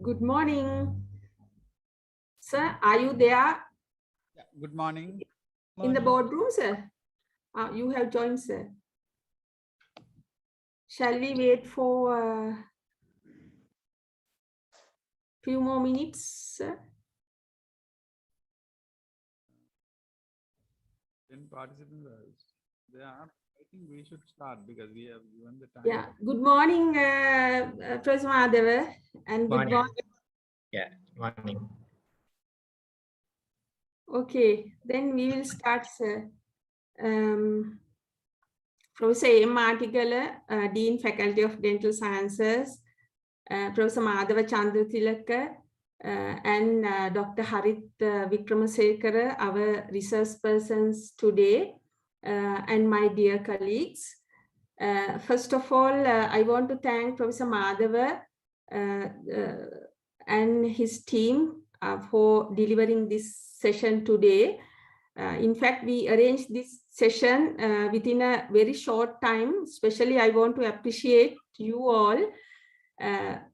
Good morning. Sir, are you there? Yeah, good morning. In the boardroom, sir? You have joined, sir. Shall we wait for a few more minutes, sir? 10 participants there. I think we should start because we have given the time. Yeah. Good morning, Professor Mahara, and good morning. Yeah, morning. Okay, then we will start, sir. Professor M. Artikala, Dean, Faculty of Dental Sciences, Professor Madhava Chandratilaka, and Dr. Harit Vikramasekara, our research persons today, and my dear colleagues. First of all, I want to thank Professor Madhava and his team for delivering this session today. In fact, we arranged this session within a very short time. Especially, I want to appreciate you all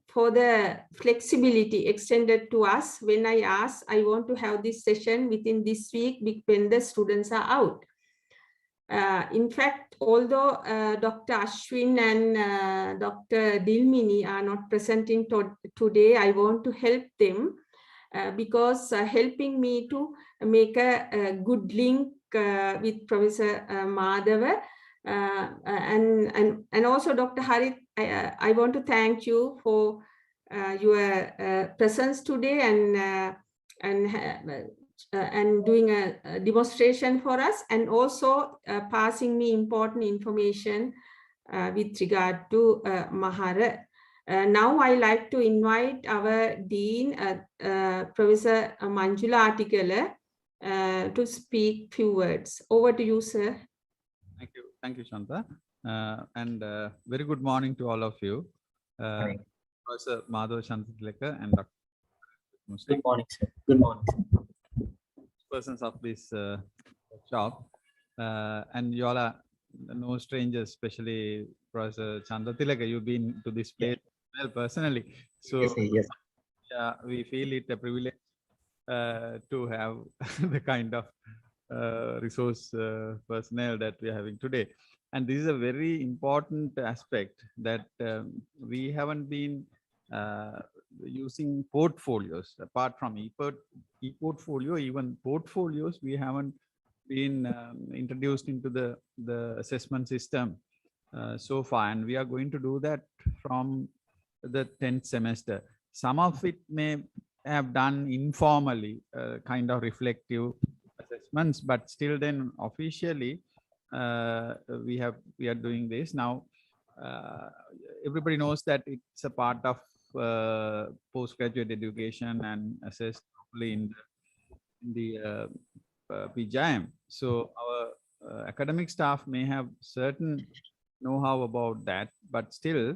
for the flexibility extended to us when I asked, I want to have this session within this week when the students are out. In fact, although Dr. Ashwin and Dr. Dilmini are not presenting today, I want to help them because helping me to make a good link with Professor Madhava and also Dr. Harit. I want to thank you for your presence today and doing a demonstration for us, and also passing me important information with regard to Mahara. Now I like to invite our Dean, Professor Manjula Artikala, to speak few words. Over to you, sir. Thank you, Shanta. And very good morning to all of you. Professor Madhava Chandratilaka and Dr. Good morning, sir. Good morning, sir. Persons of this shop, and you all are no strangers, especially Professor Chandratilaka. You've been to this place well personally, so yes. Yeah, we feel it a privilege to have the kind of resource personnel that we are having today. And this is a very important aspect that we haven't been using portfolios. Apart from e-portfolio, even portfolios, we haven't been introduced into the assessment system so far, and we are going to do that from the 10th semester. Some of it may have done informally, kind of reflective assessments, but still then officially we are doing this now. Everybody knows that it's a part of postgraduate education and assessed properly in the PGIM. So our academic staff may have certain know-how about that, but still,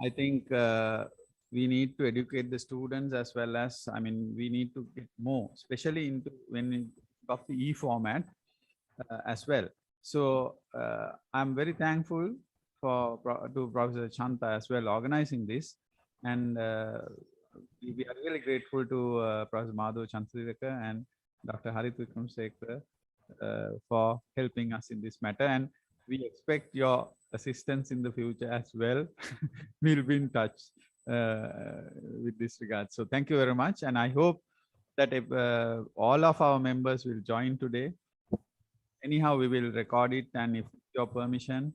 I think we need to educate the students as well as, I mean, we need to get more, especially into when of the e-format as well. So I'm very thankful to Professor Chanta as well organizing this, and we are really grateful to Professor Madhava Chandratilaka and Dr. Harit Vikramasekara for helping us in this matter, and we expect your assistance in the future as well. We'll be in touch with this regard. So thank you very much, and I hope that if, all of our members will join today. Anyhow, we will record it, and if your permission,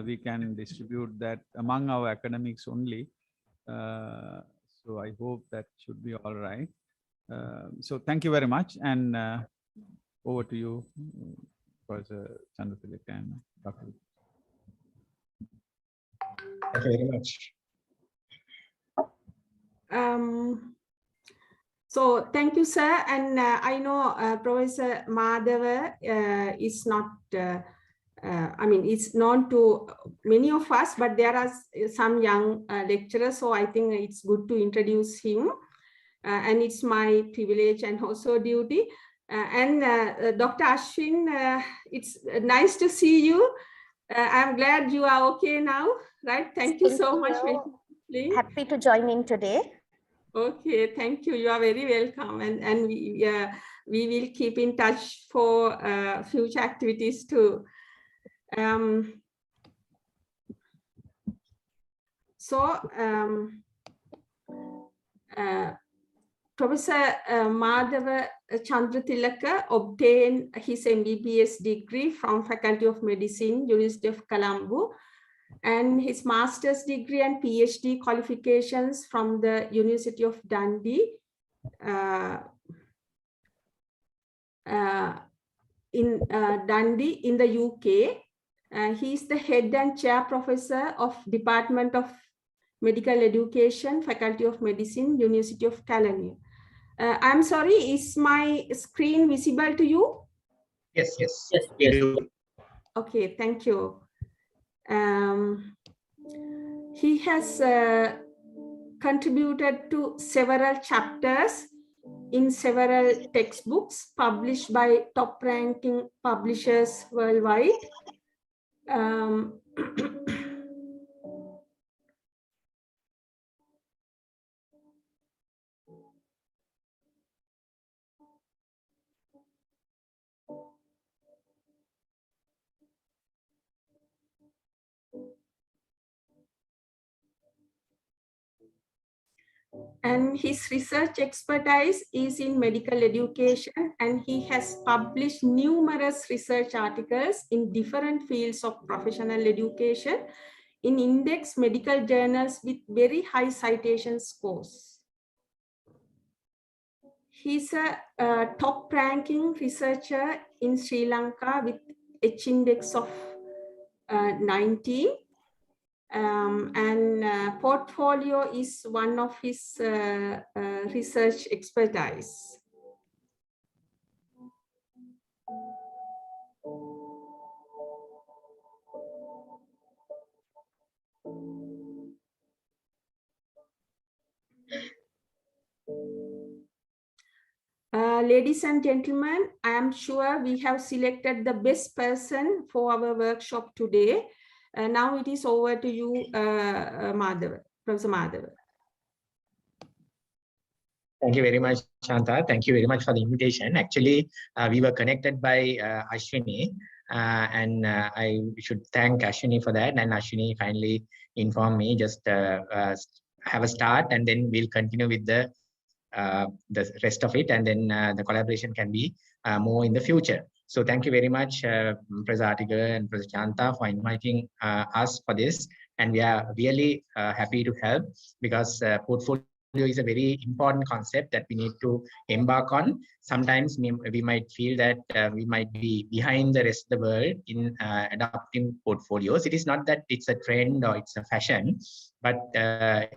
we can distribute that among our academics only. So I hope that should be all right. So thank you very much, and over to you, Professor Chandratilaka and Dr. Thank you very much. So thank you, sir. And I know Professor Madhava is not, I mean, it's known to many of us, but there are some young lecturers. So I think it's good to introduce him. And it's my privilege and also duty. And Dr. Ashwin, it's nice to see you. I'm glad you are okay now, right? Thank you so much. Happy to join in today. Okay, thank you. You are very welcome, and we will keep in touch for future activities too. Professor Madhava Chandratilaka obtained his MBBS degree from Faculty of Medicine, University of Colombo, and his master's degree and PhD qualifications from the University of Dundee in the UK. He is the head and chair professor of Department of Medical Education, Faculty of Medicine, University of California. I'm sorry, is my screen visible to you? Yes, yes, we do. Okay, thank you. He has contributed to several chapters in several textbooks published by top-ranking publishers worldwide. And his research expertise is in medical education, and he has published numerous research articles in different fields of professional education in index medical journals with very high citation scores. He's a top-ranking researcher in Sri Lanka with H index of 19. And portfolio is one of his research expertise. Ladies and gentlemen, I am sure we have selected the best person for our workshop today. Now it is over to you, Madhava, Professor Madhava. Thank you very much, Shanta. Thank you very much for the invitation. Actually, we were connected by Ashwini, and I should thank Ashwini for that. And Ashwini finally informed me just have a start, and then we'll continue with the rest of it, and then the collaboration can be more in the future. So thank you very much, Professor Artiger and Professor Shanta, for inviting us for this. And we are really happy to help, because portfolio is a very important concept that we need to embark on. Sometimes we might feel that we might be behind the rest of the world in adopting portfolios. It is not that it's a trend or it's a fashion, but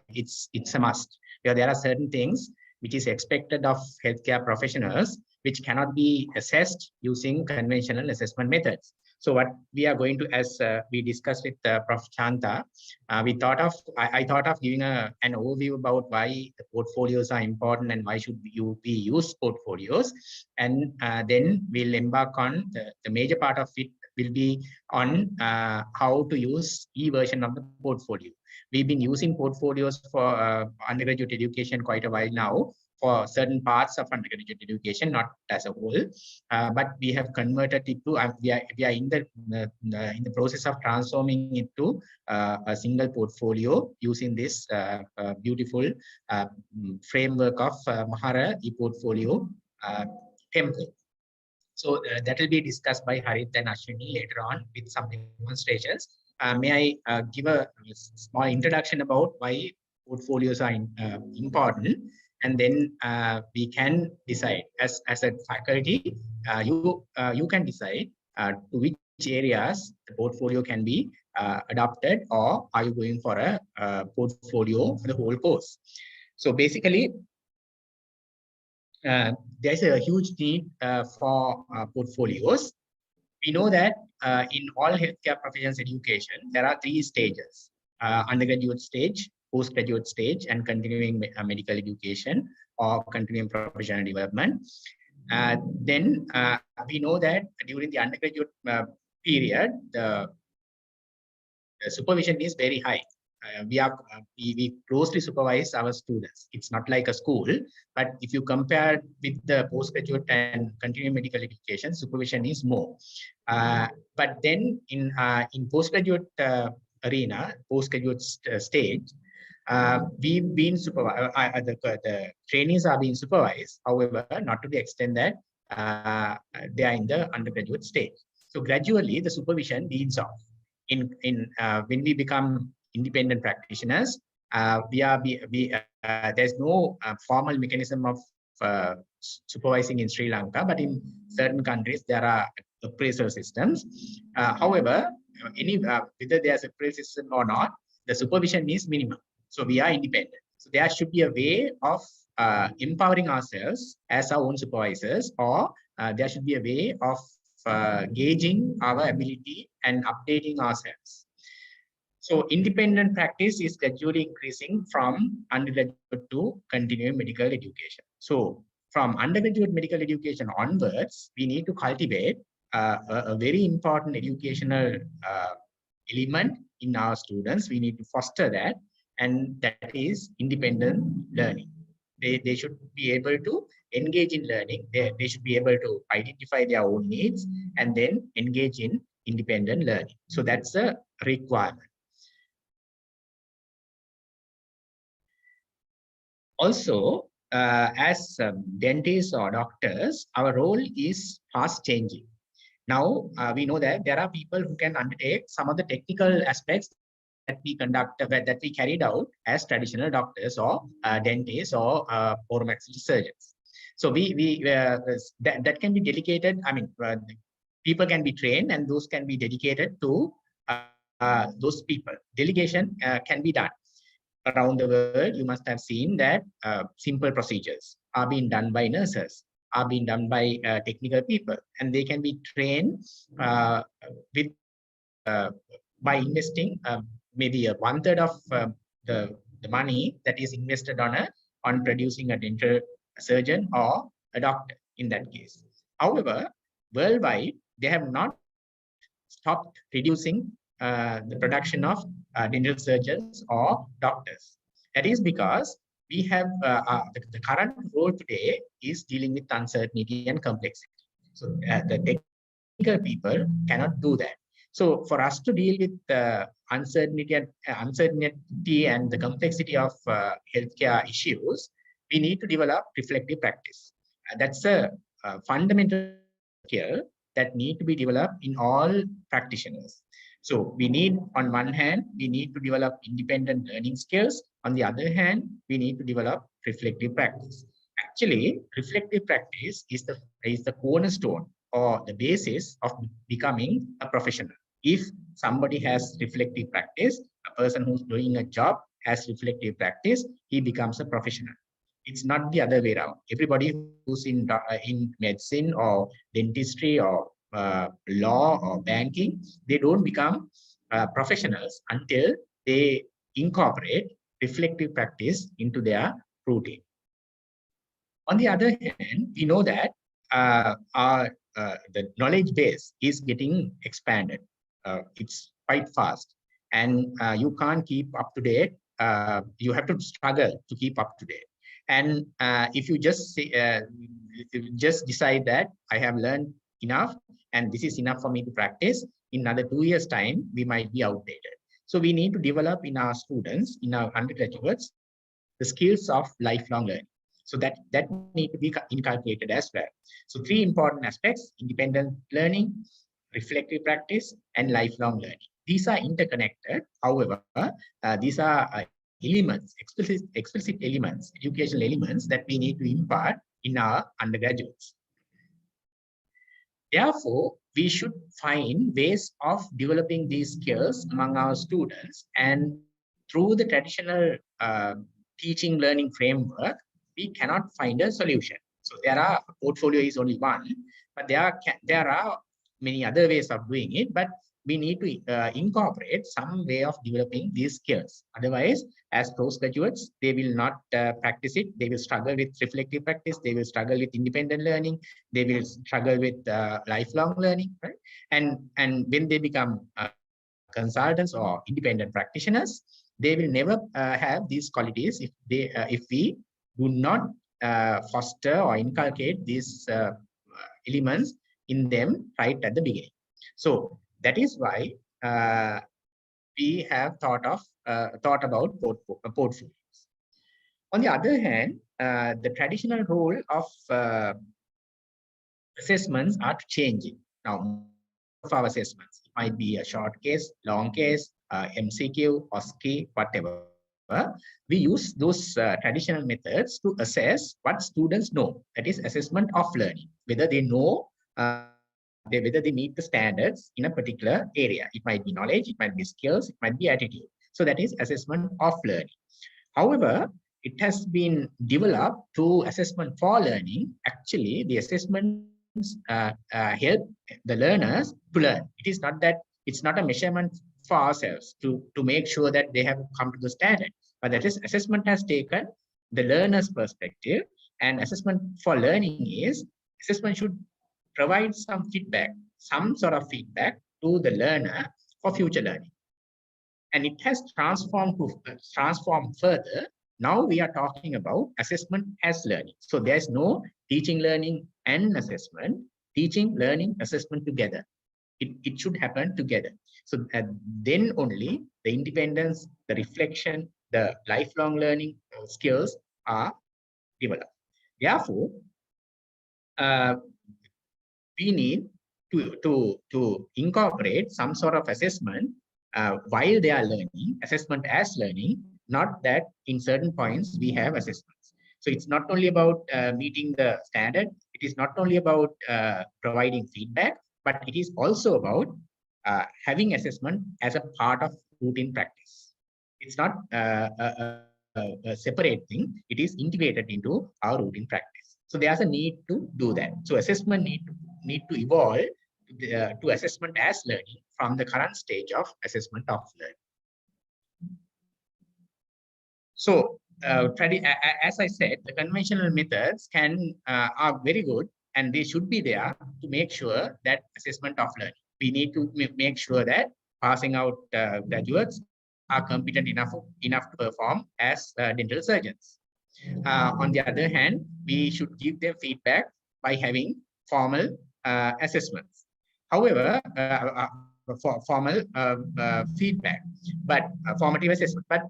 it's a must. There are certain things which is expected of healthcare professionals, which cannot be assessed using conventional assessment methods. So what we are going to, as we discussed with Prof. Chanta, I thought of giving an overview about why the portfolios are important and why should you be use portfolios. And then we'll embark on the major part of it will be on how to use e-version of the portfolio. We've been using portfolios for undergraduate education quite a while now, for certain parts of undergraduate education, not as a whole, but we have converted it to, we are in the process of transforming it to a single portfolio using this beautiful framework of Mahara e-portfolio template. So that will be discussed by Harit and Ashwini later on with some demonstrations. May I give a small introduction about why portfolios are important, and then we can decide as a faculty, you can decide to which areas the portfolio can be adopted, or are you going for a portfolio for the whole course. So basically, there's a huge need for portfolios. We know that in all healthcare professions education, there are 3 stages: undergraduate stage, postgraduate stage, and continuing medical education or continuing professional development. Then we know that during the undergraduate period, the supervision is very high. we closely supervise our students. It's not like a school, but if you compare with the postgraduate and continuing medical education, supervision is more. But then in postgraduate arena, postgraduate stage, we've been supervised. The trainees are being supervised, however, not to the extent that they are in the undergraduate stage. So gradually, the supervision leads off. When we become independent practitioners, there's no formal mechanism of supervising in Sri Lanka, but in certain countries there are appraisal systems. However, whether there's appraisal system or not, the supervision is minimum. So we are independent. So there should be a way of empowering ourselves as our own supervisors, or there should be a way of gauging our ability and updating ourselves. So independent practice is gradually increasing from undergraduate to continuing medical education. So from undergraduate medical education onwards, we need to cultivate a very important educational element in our students. We need to foster that, and that is independent learning. They should be able to engage in learning. They should be able to identify their own needs and then engage in independent learning. So that's a requirement. Also, as dentists or doctors, our role is fast changing. Now, we know that there are people who can undertake some of the technical aspects that we carried out as traditional doctors or dentists or oromaxillary surgeons. So that can be dedicated. I mean, people can be trained, and those can be dedicated to those people. Delegation can be done. Around the world, you must have seen that simple procedures are being done by nurses, are being done by technical people, and they can be trained with by investing maybe 1/3 of the money that is invested on producing a dental surgeon or a doctor in that case. However, worldwide, they have not stopped reducing the production of dental surgeons or doctors. That is because we have the current role today is dealing with uncertainty and complexity. So the technical people cannot do that. So for us to deal with uncertainty and the complexity of healthcare issues, we need to develop reflective practice. That's a fundamental skill that need to be developed in all practitioners. So we need, on one hand, we need to develop independent learning skills. On the other hand, we need to develop reflective practice. Actually, reflective practice is the cornerstone or the basis of becoming a professional. If somebody has reflective practice, a person who's doing a job has reflective practice, he becomes a professional. It's not the other way around. Everybody who's in medicine or dentistry or law or banking, they don't become professionals until they incorporate reflective practice into their routine. On the other hand, we know that the knowledge base is getting expanded. It's quite fast, and you can't keep up to date. You have to struggle to keep up to date. And if you just decide that I have learned enough and this is enough for me to practice, in another 2 years' time, we might be outdated. So we need to develop in our students, in our undergraduates, the skills of lifelong learning. So that need to be inculcated as well. So 3 important aspects: independent learning, reflective practice, and lifelong learning. These are interconnected. However, these are elements, explicit elements, educational elements that we need to impart in our undergraduates. Therefore, we should find ways of developing these skills among our students, and through the traditional teaching learning framework, we cannot find a solution. So portfolio is only one, but there are many other ways of doing it, but we need to incorporate some way of developing these skills. Otherwise, as postgraduates, they will not practice it. They will struggle with reflective practice. They will struggle with independent learning. They will struggle with lifelong learning, right? And when they become consultants or independent practitioners, they will never have these qualities if we do not foster or inculcate these elements in them right at the beginning. So that is why we have thought about portfolios. On the other hand, the traditional role of assessments are changing. Now, most of our assessments, it might be a short case, long case, MCQ, OSCE, whatever. We use those traditional methods to assess what students know. That is assessment of learning, whether they know, whether they meet the standards in a particular area. It might be knowledge, it might be skills, it might be attitude. So that is assessment of learning. However, it has been developed to assessment for learning. Actually, the assessments help the learners to learn. It is not that it's not a measurement for ourselves to make sure that they have come to the standard, but that is assessment has taken the learner's perspective, and assessment for learning is assessment should provide some feedback, some sort of feedback to the learner for future learning. And it has transformed further. Now we are talking about assessment as learning. So there's no teaching, learning, and assessment, teaching, learning, assessment together. It should happen together. So then only the independence, the reflection, the lifelong learning skills are developed. Therefore, we need to incorporate some sort of assessment while they are learning, assessment as learning, not that in certain points we have assessments. So it's not only about meeting the standard, it is not only about providing feedback, but it is also about having assessment as a part of routine practice. It's not a separate thing, it is integrated into our routine practice. So there's a need to do that. So assessment need to evolve to assessment as learning from the current stage of assessment of learning. So, as I said, the conventional methods are very good, and they should be there to make sure that assessment of learning. We need to make sure that passing out graduates are competent enough to perform as dental surgeons. On the other hand, we should give them feedback by having formal assessments. However, formal feedback, but formative assessment. But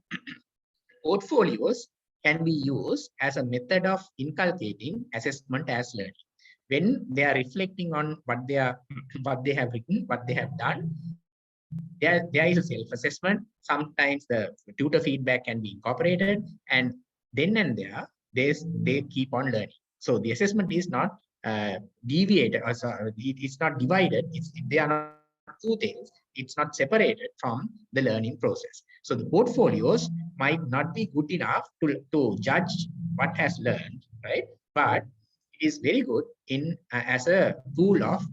portfolios can be used as a method of inculcating assessment as learning. When they are reflecting on what they have written, what they have done, there is a self-assessment. Sometimes the tutor feedback can be incorporated, and then and there, they keep on learning. So the assessment is not deviated, or it's not divided. They are not two things. It's not separated from the learning process. So the portfolios might not be good enough to judge what has learned, right? But it is very good in as a tool of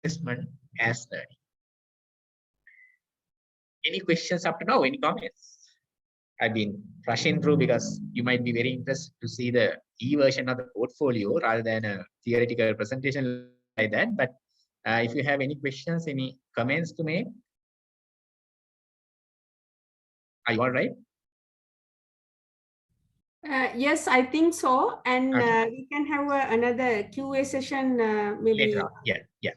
assessment as learning. Any questions up to now? Any comments? I've been rushing through because you might be very interested to see the e-version of the portfolio rather than a theoretical presentation like that. But if you have any questions, any comments to make, are you all right? Yes, I think so. And Okay. we can have another QA session maybe. Later on. Yeah. Yeah,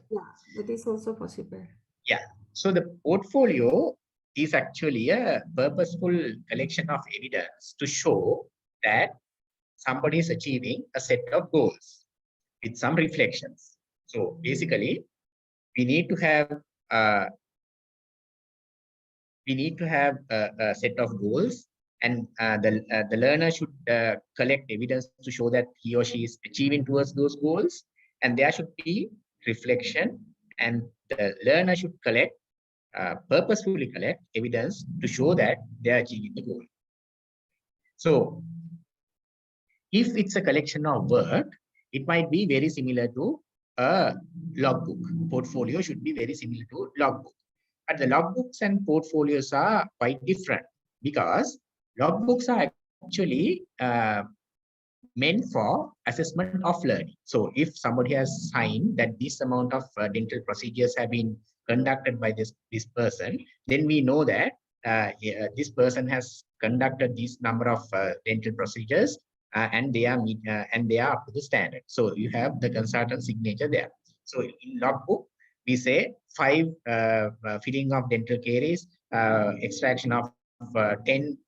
that is also possible. Yeah. So the portfolio is actually a purposeful collection of evidence to show that somebody is achieving a set of goals with some reflections. So basically, we need to have a set of goals, and the learner should collect evidence to show that he or she is achieving towards those goals, and there should be reflection, and the learner should purposefully collect evidence to show that they are achieving the goal. So if it's a collection of work, it might be very similar to a logbook. Portfolio should be very similar to logbook. But the logbooks and portfolios are quite different, because logbooks are actually meant for assessment of learning. So if somebody has signed that this amount of dental procedures have been conducted by this person, then we know that this person has conducted these number of dental procedures and they are up to the standard. So you have the consultant signature there. So in logbook, we say 5 filling of dental caries, extraction of 10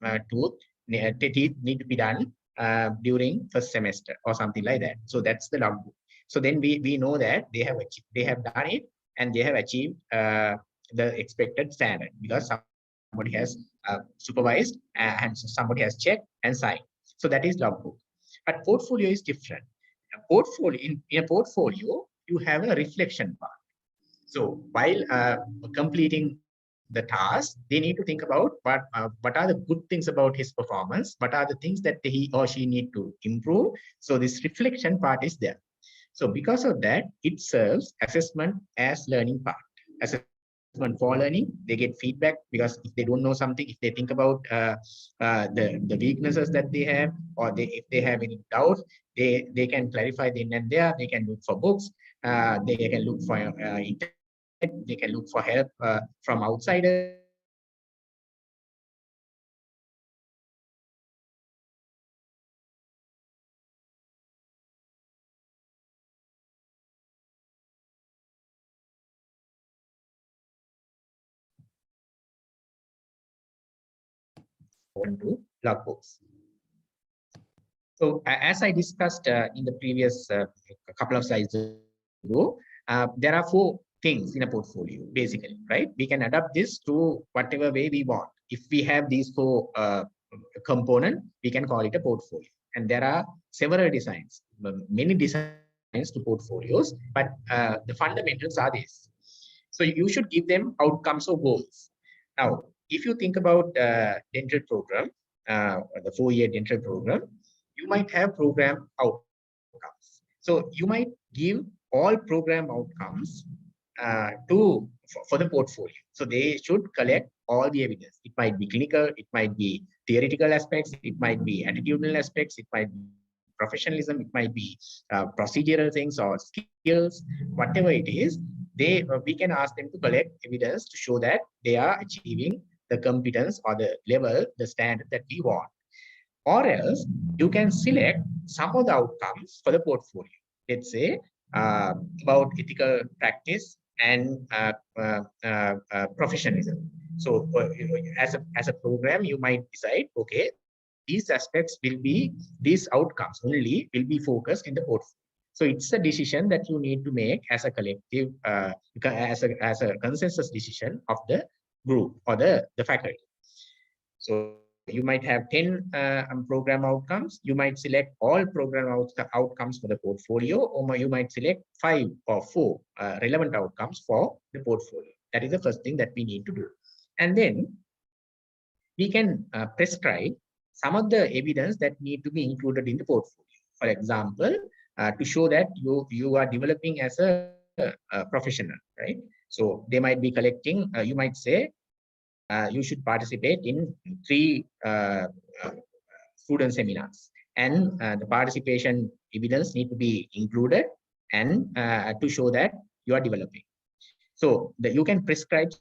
teeth need to be done during first semester or something like that. So that's the logbook. So then we know that they have done it and they have achieved the expected standard because somebody has supervised and somebody has checked and signed. So that is logbook. But portfolio is different. In a portfolio, you have a reflection part. So while completing the task, they need to think about what are the good things about his performance, what are the things that he or she need to improve. So this reflection part is there. So because of that, it serves assessment as learning part. Assessment for learning, they get feedback because if they don't know something, if they think about the weaknesses that they have, or if they have any doubts, they can clarify then and there. They can look for books. They can look for internet. They can look for help from outsiders. They can look for help from to logbooks. So as I discussed in the previous couple of slides ago, there are 4 things in a portfolio, basically, right? We can adapt this to whatever way we want. If we have these 4 components, we can call it a portfolio. And there are several designs, many designs to portfolios, but the fundamentals are this. So you should give them outcomes or goals. Now, if you think about dental program, the 4-year dental program, you might have program outcomes. So you might give all program outcomes for the portfolio. So they should collect all the evidence. It might be clinical, it might be theoretical aspects, it might be attitudinal aspects, it might be professionalism, it might be procedural things or skills, whatever it is. We can ask them to collect evidence to show that they are achieving the competence or the level, the standard that we want. Or else you can select some of the outcomes for the portfolio. Let's say about ethical practice and professionalism. So as a program, you might decide, okay, these aspects will be, these outcomes only will be focused in the portfolio. So it's a decision that you need to make as a collective, as a consensus decision of the group or the faculty. So you might have 10 program outcomes. You might select all program outcomes for the portfolio, or you might select 5 or 4 relevant outcomes for the portfolio. That is the first thing that we need to do. And then we can prescribe some of the evidence that need to be included in the portfolio. For example, to show that you are developing as a professional, right? So they might be collecting, you might say, you should participate in 3 student seminars, and the participation evidence need to be included and to show that you are developing. So you can prescribe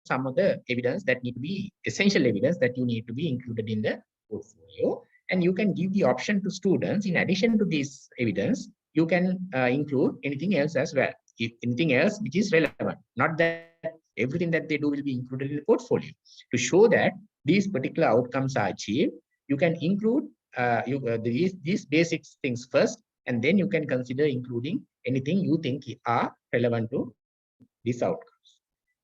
some of the evidence that need to be essential evidence that you need to be included in the portfolio, and you can give the option to students, in addition to this evidence, you can include anything else as well. If anything else which is relevant, not that everything that they do will be included in the portfolio. To show that these particular outcomes are achieved, you can include these basic things first, and then you can consider including anything you think are relevant to these outcomes.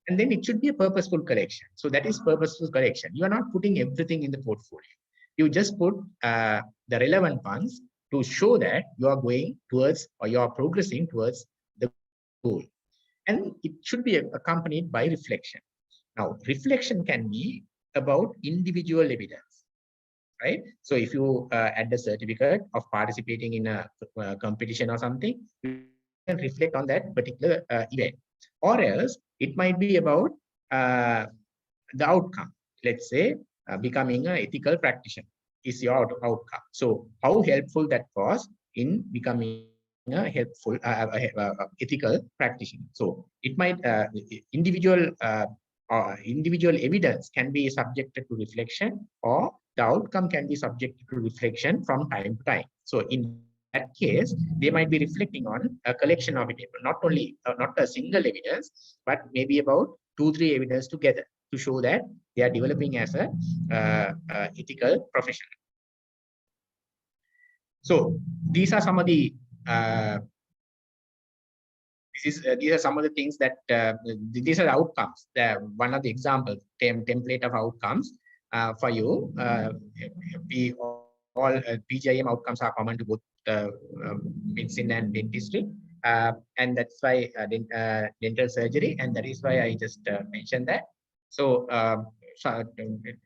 And then it should be a purposeful collection. So that is purposeful collection. You are not putting everything in the portfolio. You just put the relevant ones to show that you are going towards, or you are progressing towards the goal. And it should be accompanied by reflection. Now, reflection can be about individual evidence, right? So if you add a certificate of participating in a competition or something, you can reflect on that particular event. Or else it might be about the outcome. Let's say becoming an ethical practitioner is your outcome. So how helpful that was in becoming a helpful ethical practitioner. So it might individual individual evidence can be subjected to reflection, or the outcome can be subjected to reflection from time to time. So in that case, they might be reflecting on a collection of evidence, not only not a single evidence, but maybe about 2-3 evidence together to show that they are developing as a ethical professional. So these are some of the these are some of the things that these are the outcomes. One of the examples, template of outcomes for you. We all PGIM outcomes are common to both medicine and dentistry, and that's why dental surgery, and that is why I just mentioned that. So,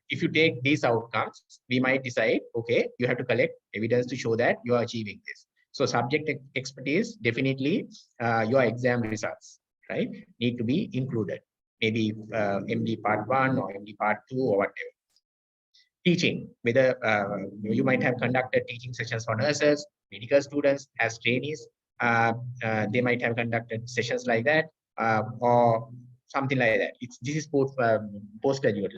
if you take these outcomes, we might decide, okay, you have to collect evidence to show that you are achieving this. So subject expertise, definitely your exam results, right, need to be included. Maybe MD part 1 or MD part 2 or whatever. Teaching, whether you might have conducted teaching sessions for nurses, medical students as trainees. They might have conducted sessions like that, or something like that. This is postgraduate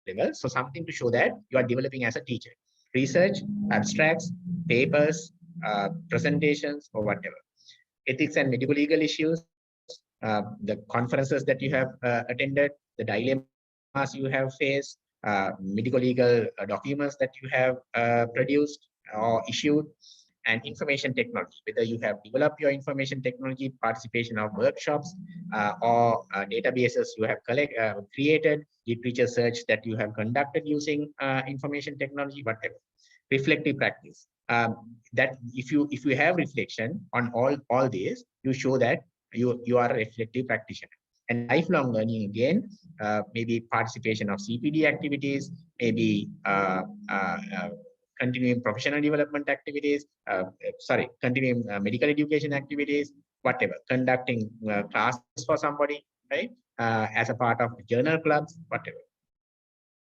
level. So something to show that you are developing as a teacher. Research, abstracts, papers, presentations, or whatever. Ethics and medical legal issues, the conferences that you have attended, the dilemmas you have faced, medical legal documents that you have produced or issued, and information technology, whether you have developed your information technology, participation of workshops, or databases you have created, literature search that you have conducted using information technology, whatever. Reflective practice. That if you have reflection on all these, you show that you are a reflective practitioner. And lifelong learning, again, maybe participation of CPD activities, maybe continuing professional development activities, continuing medical education activities, whatever, conducting classes for somebody, right, as a part of journal clubs, whatever.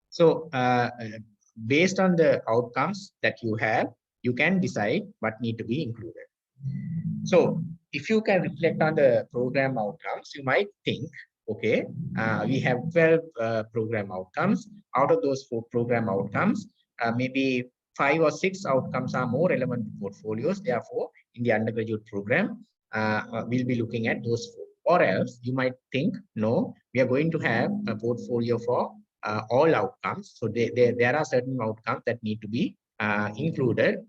So based on the outcomes that you have, you can decide what need to be included. So if you can reflect on the program outcomes, you might think, okay, we have 12 program outcomes. Out of those 4 program outcomes, maybe 5 or 6 outcomes are more relevant to portfolios. Therefore, in the undergraduate program, we'll be looking at those 4. Or else you might think, no, we are going to have a portfolio for all outcomes. So there are certain outcomes that need to be included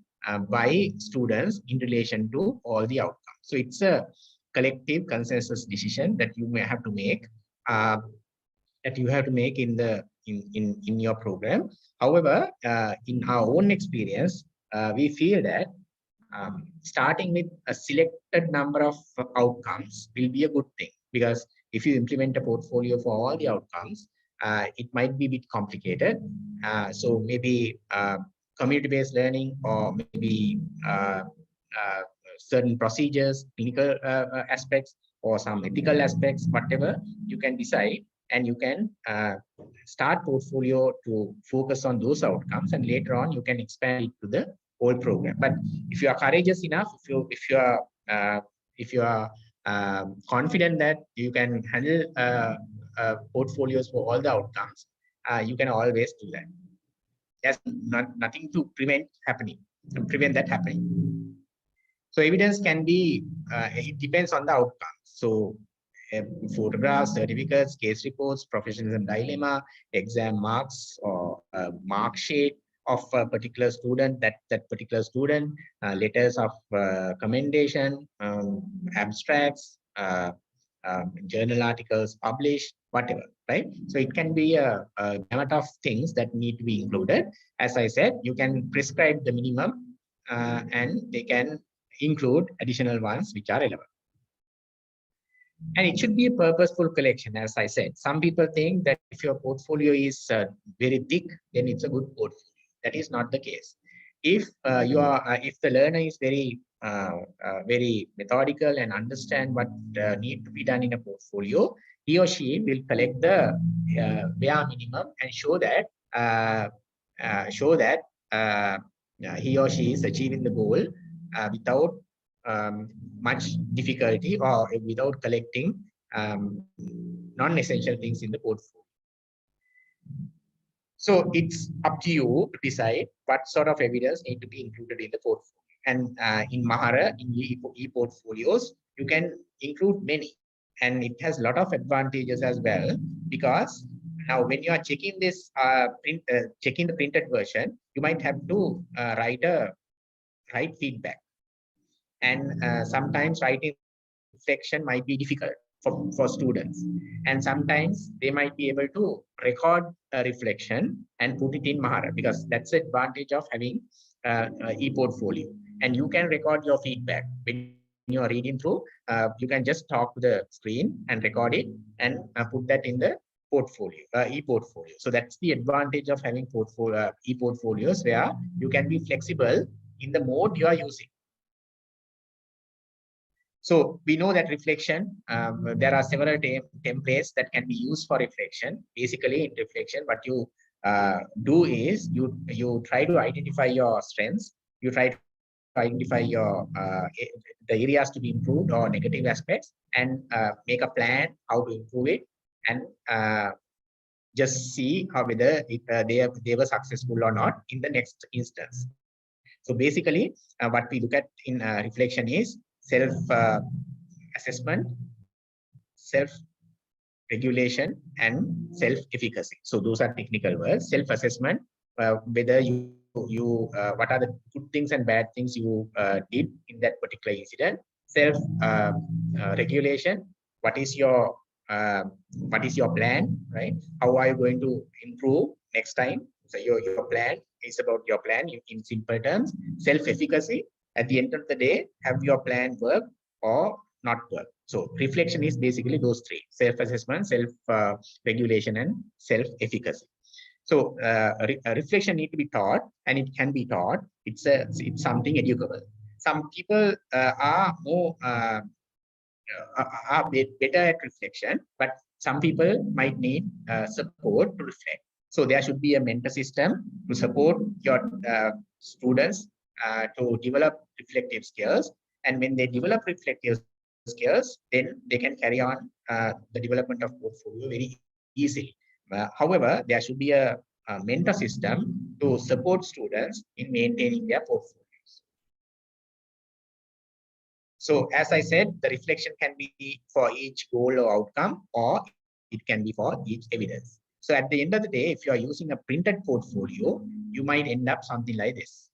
by students in relation to all the outcomes. So it's a collective consensus decision that you may have to make, in your program. However, in our own experience, we feel that starting with a selected number of outcomes will be a good thing, because if you implement a portfolio for all the outcomes, it might be a bit complicated. So maybe community-based learning, or maybe certain procedures, clinical aspects, or some ethical aspects, whatever, you can decide, and you can start portfolio to focus on those outcomes, and later on you can expand it to the whole program. But if you are courageous enough, if you are confident that you can handle portfolios for all the outcomes, you can always do that. There's nothing to prevent that happening. So evidence can be, it depends on the outcome. So photographs, certificates, case reports, professionalism dilemma, exam marks, or mark sheet of a particular student, that particular student, letters of commendation, abstracts, journal articles published, whatever, right? So it can be a gamut of things that need to be included. As I said, you can prescribe the minimum, and they can include additional ones which are relevant. And it should be a purposeful collection, as I said. Some people think that if your portfolio is very thick, then it's a good portfolio. That is not the case. If if the learner is very methodical and understand what need to be done in a portfolio, he or she will collect the bare minimum and show that he or she is achieving the goal without much difficulty, or without collecting non-essential things in the portfolio. So it's up to you to decide what sort of evidence need to be included in the portfolio. And in Mahara, in e-portfolios, you can include many. And it has a lot of advantages as well, because now when you are checking this, checking the printed version, you might have to write feedback. And sometimes writing reflection might be difficult for students. And sometimes they might be able to record a reflection and put it in Mahara, because that's the advantage of having e-portfolio. And you can record your feedback when you are reading through. You can just talk to the screen and record it and put that in the portfolio, e-portfolio. So that's the advantage of having e-portfolios, where you can be flexible in the mode you are using. So we know that reflection, there are several templates that can be used for reflection. Basically, in reflection, what you do is you try to identify your strengths. You try to identify your the areas to be improved or negative aspects, and make a plan how to improve it, and just see how whether they were successful or not in the next instance. So basically, what we look at in reflection is self assessment, self-regulation, and self-efficacy. So those are technical words. Self-assessment, whether what are the good things and bad things you did in that particular incident. Self-regulation, what is your plan, right? How are you going to improve next time? So your plan is about your plan in simple terms. Self-efficacy, at the end of the day, have your plan work or not work? So reflection is basically those three: self-assessment, self-regulation, and self-efficacy. So reflection need to be taught, and it can be taught. It's something educable. Some people are better at reflection, but some people might need support to reflect. So there should be a mentor system to support your students to develop reflective skills. And when they develop reflective skills, then they can carry on the development of portfolio very easily. However, there should be a mentor system to support students in maintaining their portfolio. So as I said, the reflection can be for each goal or outcome, or it can be for each evidence. So at the end of the day, if you are using a printed portfolio, you might end up something like this,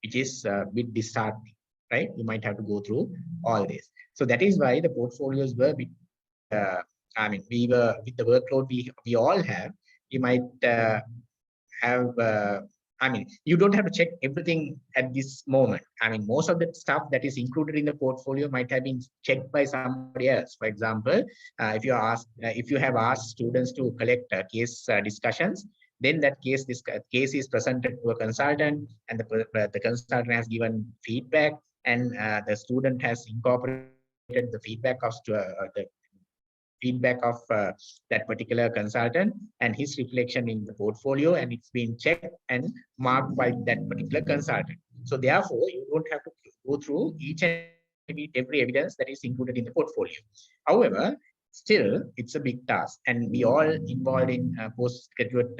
which is a bit disheartening, right? You might have to go through all this. So that is why the portfolios were, we were with the workload we all have. You might have you don't have to check everything at this moment. Most of the stuff that is included in the portfolio might have been checked by somebody else. For example, if you have asked students to collect case discussions, then that case is presented to a consultant, and the consultant has given feedback, and the student has incorporated the feedback of that particular consultant and his reflection in the portfolio, and it's been checked and marked by that particular consultant. So therefore, you don't have to go through each and every evidence that is included in the portfolio. However, still, it's a big task, and we all involved in postgraduate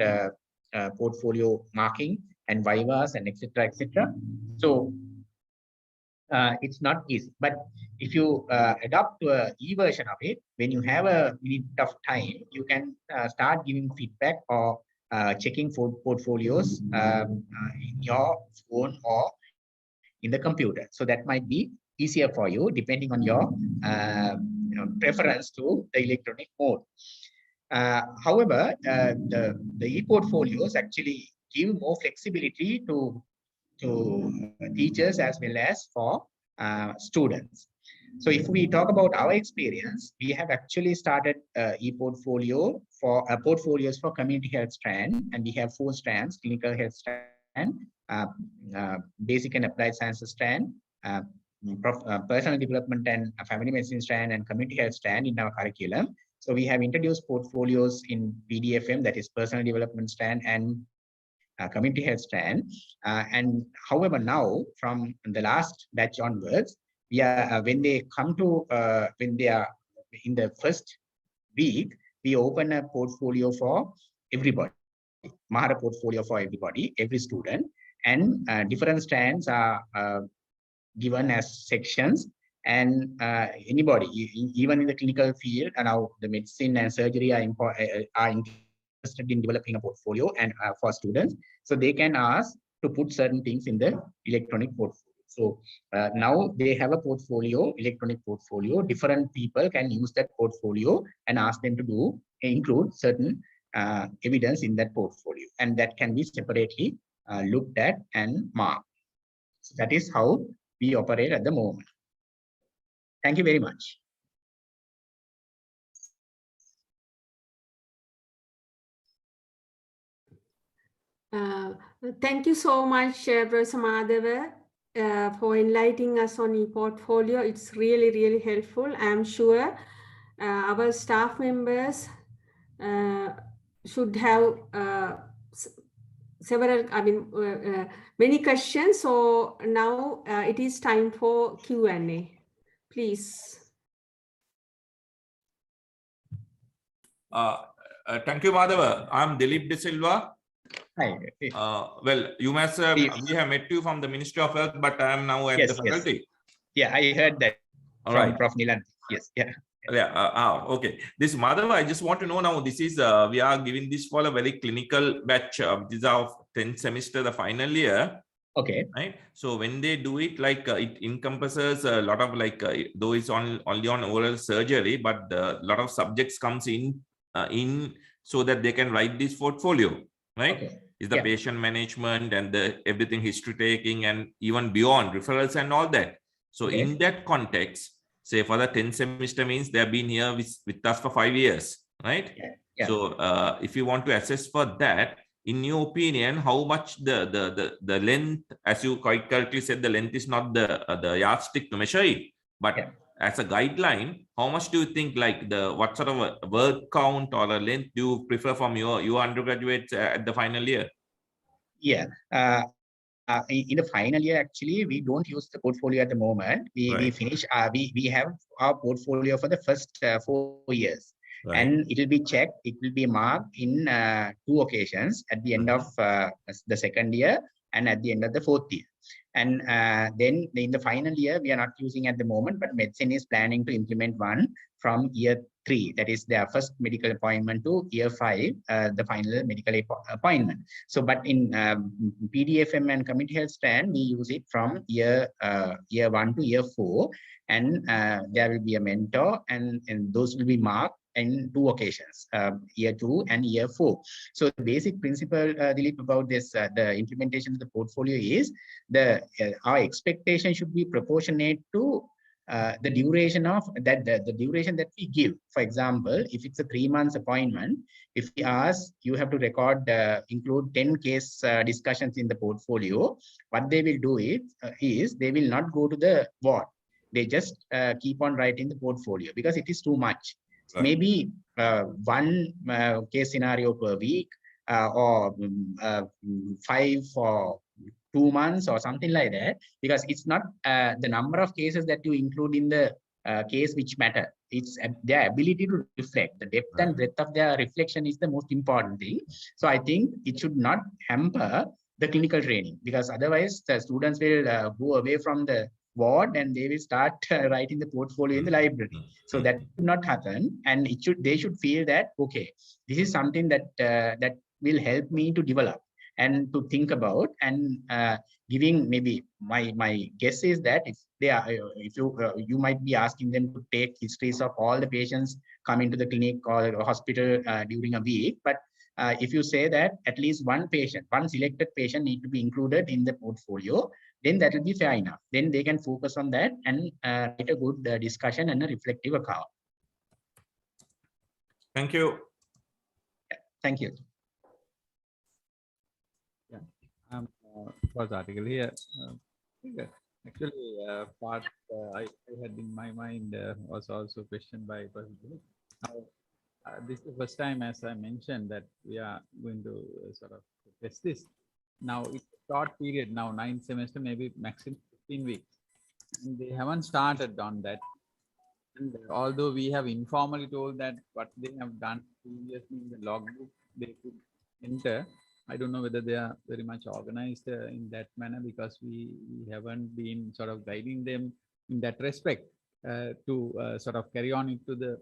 portfolio marking and vivas and etc. etc. So it's not easy. But if you adopt to a e-version of it, when you have a minute of time, you can start giving feedback or checking for portfolios in your phone or in the computer. So that might be easier for you, depending on your preference to the electronic mode. However, the e-portfolios actually give more flexibility to teachers as well as for students. So if we talk about our experience, we have actually started e-portfolio for portfolios for community health strand, and we have 4 strands: clinical health strand, basic and applied sciences strand, personal development and family medicine strand, and community health strand in our curriculum. So we have introduced portfolios in PDFM, that is personal development strand, and community health strand. And however, now from the last batch onwards, we are when they come to when they are in the first week, we open a portfolio for everybody. Mahara portfolio for everybody, every student, and different strands are given as sections. And anybody, even in the clinical field, and now the medicine and surgery are interested in developing a portfolio and for students, so they can ask to put certain things in the electronic portfolio. So now they have a portfolio, electronic portfolio. Different people can use that portfolio and ask them to include certain evidence in that portfolio, and that can be separately looked at and marked. So that is how we operate at the moment. Thank you very much. Thank you so much, Professor Madhava, for enlightening us on e-portfolio. It's really, really helpful. I'm sure our staff members should have many questions. So now it is time for Q&A. Please. Thank you, Madhava. I'm Dilip De Silva. Hi. Well, you must we have met you from the Ministry of Health, but I am now at the faculty. Yeah, I heard that from Prof. Nilan. Yes. Yeah. Yeah. Okay. This Madhava, I just want to know now. This is we are giving this for a very clinical batch. These are 10th semester, the final year. Okay. Right. So when they do it, like it encompasses a lot of though it's only on oral surgery, but a lot of subjects comes in so that they can write this portfolio. Right. Okay. Is the patient management and the everything history taking and even beyond referrals and all that. So in that context, say for the 10th semester means they have been here with us for 5 years, right? Yeah. So if you want to assess for that, in your opinion, how much the length, as you quite correctly said, the length is not the yardstick to measure it, but as a guideline, how much do you think, like what sort of a word count or a length do you prefer from your undergraduates at the final year? Yeah. In the final year, actually, we don't use the portfolio at the moment. We finish. We have our portfolio for the first 4 years, and it will be checked. It will be marked in 2 occasions at the end of the second year and at the end of the 4th year. And then in the final year, we are not using at the moment, but medicine is planning to implement one from year 3. That is their first medical appointment to year 5, the final medical appointment. So, but in PDFM and community health strand, we use it from year 1 to year 4, and there will be a mentor, and those will be marked in 2 occasions, year 2 and year 4. So the basic principle, Dilip, about this, the implementation of the portfolio is our expectation should be proportionate to the duration of that, the duration that we give. For example, if it's a 3 months appointment, if we ask you have to record, include 10 case discussions in the portfolio, what they will do is they will not go to the ward. They just keep on writing the portfolio because it is too much. Maybe 1 case scenario per week, or 5 for 2 months or something like that, because it's not the number of cases that you include in the case which matter. It's their ability to reflect. The depth and breadth of their reflection is the most important thing. So I think it should not hamper the clinical training, because otherwise the students will go away from the ward and they will start writing the portfolio in the library. So that should not happen, and they should feel that, okay, this is something that that will help me to develop and to think about, and giving, maybe my guess is that if they are, if you might be asking them to take histories of all the patients coming to the clinic or hospital during a week, but if you say that at least one selected patient need to be included in the portfolio, then that will be fair enough. Then they can focus on that and write a good discussion and a reflective account. Thank you. Thank you. Yeah, first article here. Actually, part I had in my mind was also questioned by President. This is the first time, as I mentioned, that we are going to sort of test this. Now it's a short period, now 9th semester, maybe maximum 15 weeks. And they haven't started on that. And although we have informally told that what they have done previously in the logbook, they could enter. I don't know whether they are very much organized in that manner, because we haven't been sort of guiding them in that respect to sort of carry on into the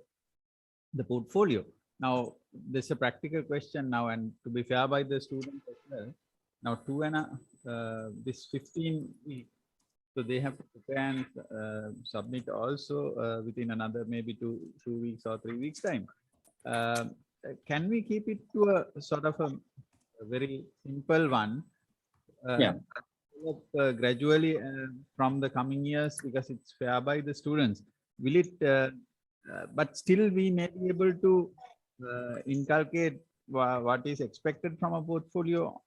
portfolio. Now, there's a practical question now, and to be fair by the students as well. Now, this 15 weeks, so they have to prepare and submit also within another maybe two weeks or 3 weeks time. Can we keep it to a sort of a very simple one? Yeah. Gradually from the coming years, because it's fair by the students. Will it? But still, we may be able to inculcate what is expected from a portfolio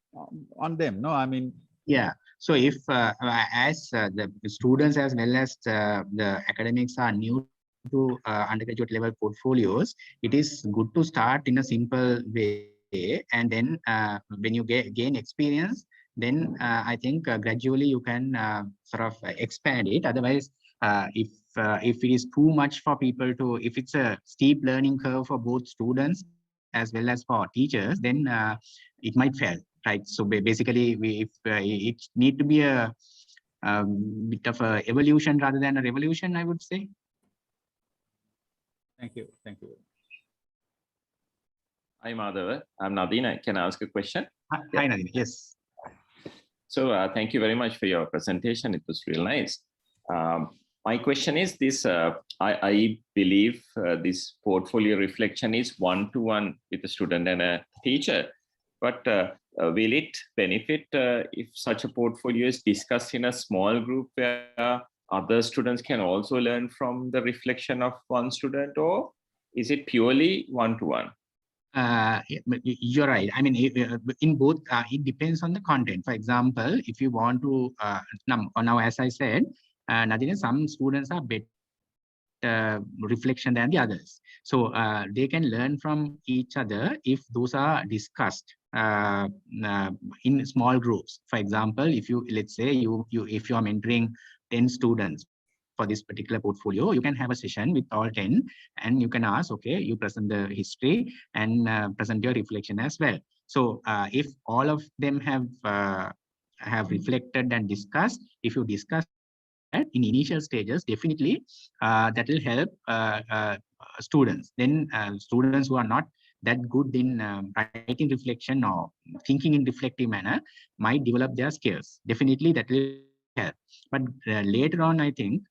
on them. No, I mean. Yeah. So if as the students as well as the academics are new to undergraduate level portfolios, it is good to start in a simple way, and then when you gain experience, then I think gradually you can sort of expand it. Otherwise, if it is too much for people to, if it's a steep learning curve for both students as well as for teachers, then it might fail. Right. So basically, it need to be a bit of a evolution rather than a revolution, I would say. Thank you. Thank you. Hi, Madhava. I'm Nadine. Can I ask a question? Hi, Nadine. Yes. So thank you very much for your presentation. It was real nice. My question is this, I believe this portfolio reflection is one-to-one with a student and a teacher, but will it benefit if such a portfolio is discussed in a small group where other students can also learn from the reflection of one student, or is it purely one-to-one? You're right. I mean, in both, it depends on the content. For example, if you want to, now as I said, Nadine, some students are better reflection than the others. So they can learn from each other if those are discussed in small groups. For example, if you, let's say if you are mentoring 10 students for this particular portfolio, you can have a session with all 10, and you can ask, okay, you present the history and present your reflection as well. So if all of them have reflected and discussed, if you discuss that in initial stages, definitely that will help students. Then students who are not that good in writing reflection or thinking in reflective manner might develop their skills. Definitely that will help. But later on, I think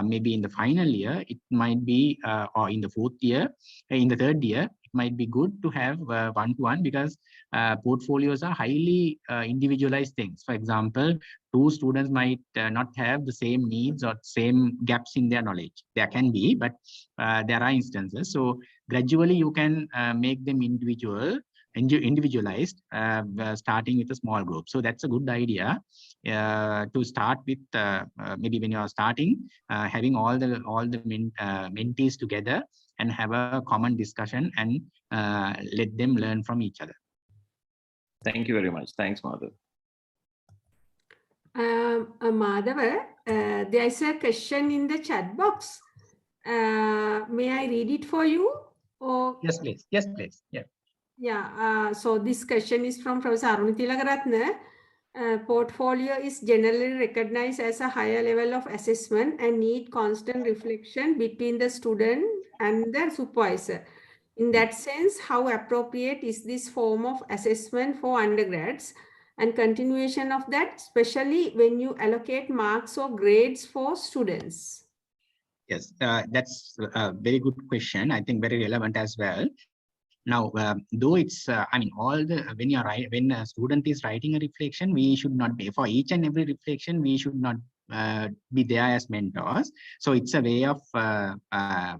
maybe in the final year, it might be, or in the fourth year, in the third year, it might be good to have one-to-one, because portfolios are highly individualized things. For example, two students might not have the same needs or same gaps in their knowledge. There can be, but there are instances. So gradually you can make them individualized, starting with a small group. So that's a good idea to start with. Maybe when you are starting, having all the mentees together and have a common discussion and let them learn from each other. Thank you very much. Thanks, Madhav. Madhava, there is a question in the chat box. May I read it for you? Or... Yes, please. Yes, please. Yeah. Yeah. So this question is from Professor Aruniti Lagaratne. Portfolio is generally recognized as a higher level of assessment and need constant reflection between the student and the supervisor. In that sense, how appropriate is this form of assessment for undergrads and continuation of that, especially when you allocate marks or grades for students? Yes, that's a very good question. I think very relevant as well. Now, though it's, I mean, when a student is writing a reflection, we should not be, for each and every reflection, we should not be there as mentors. So it's a way of, I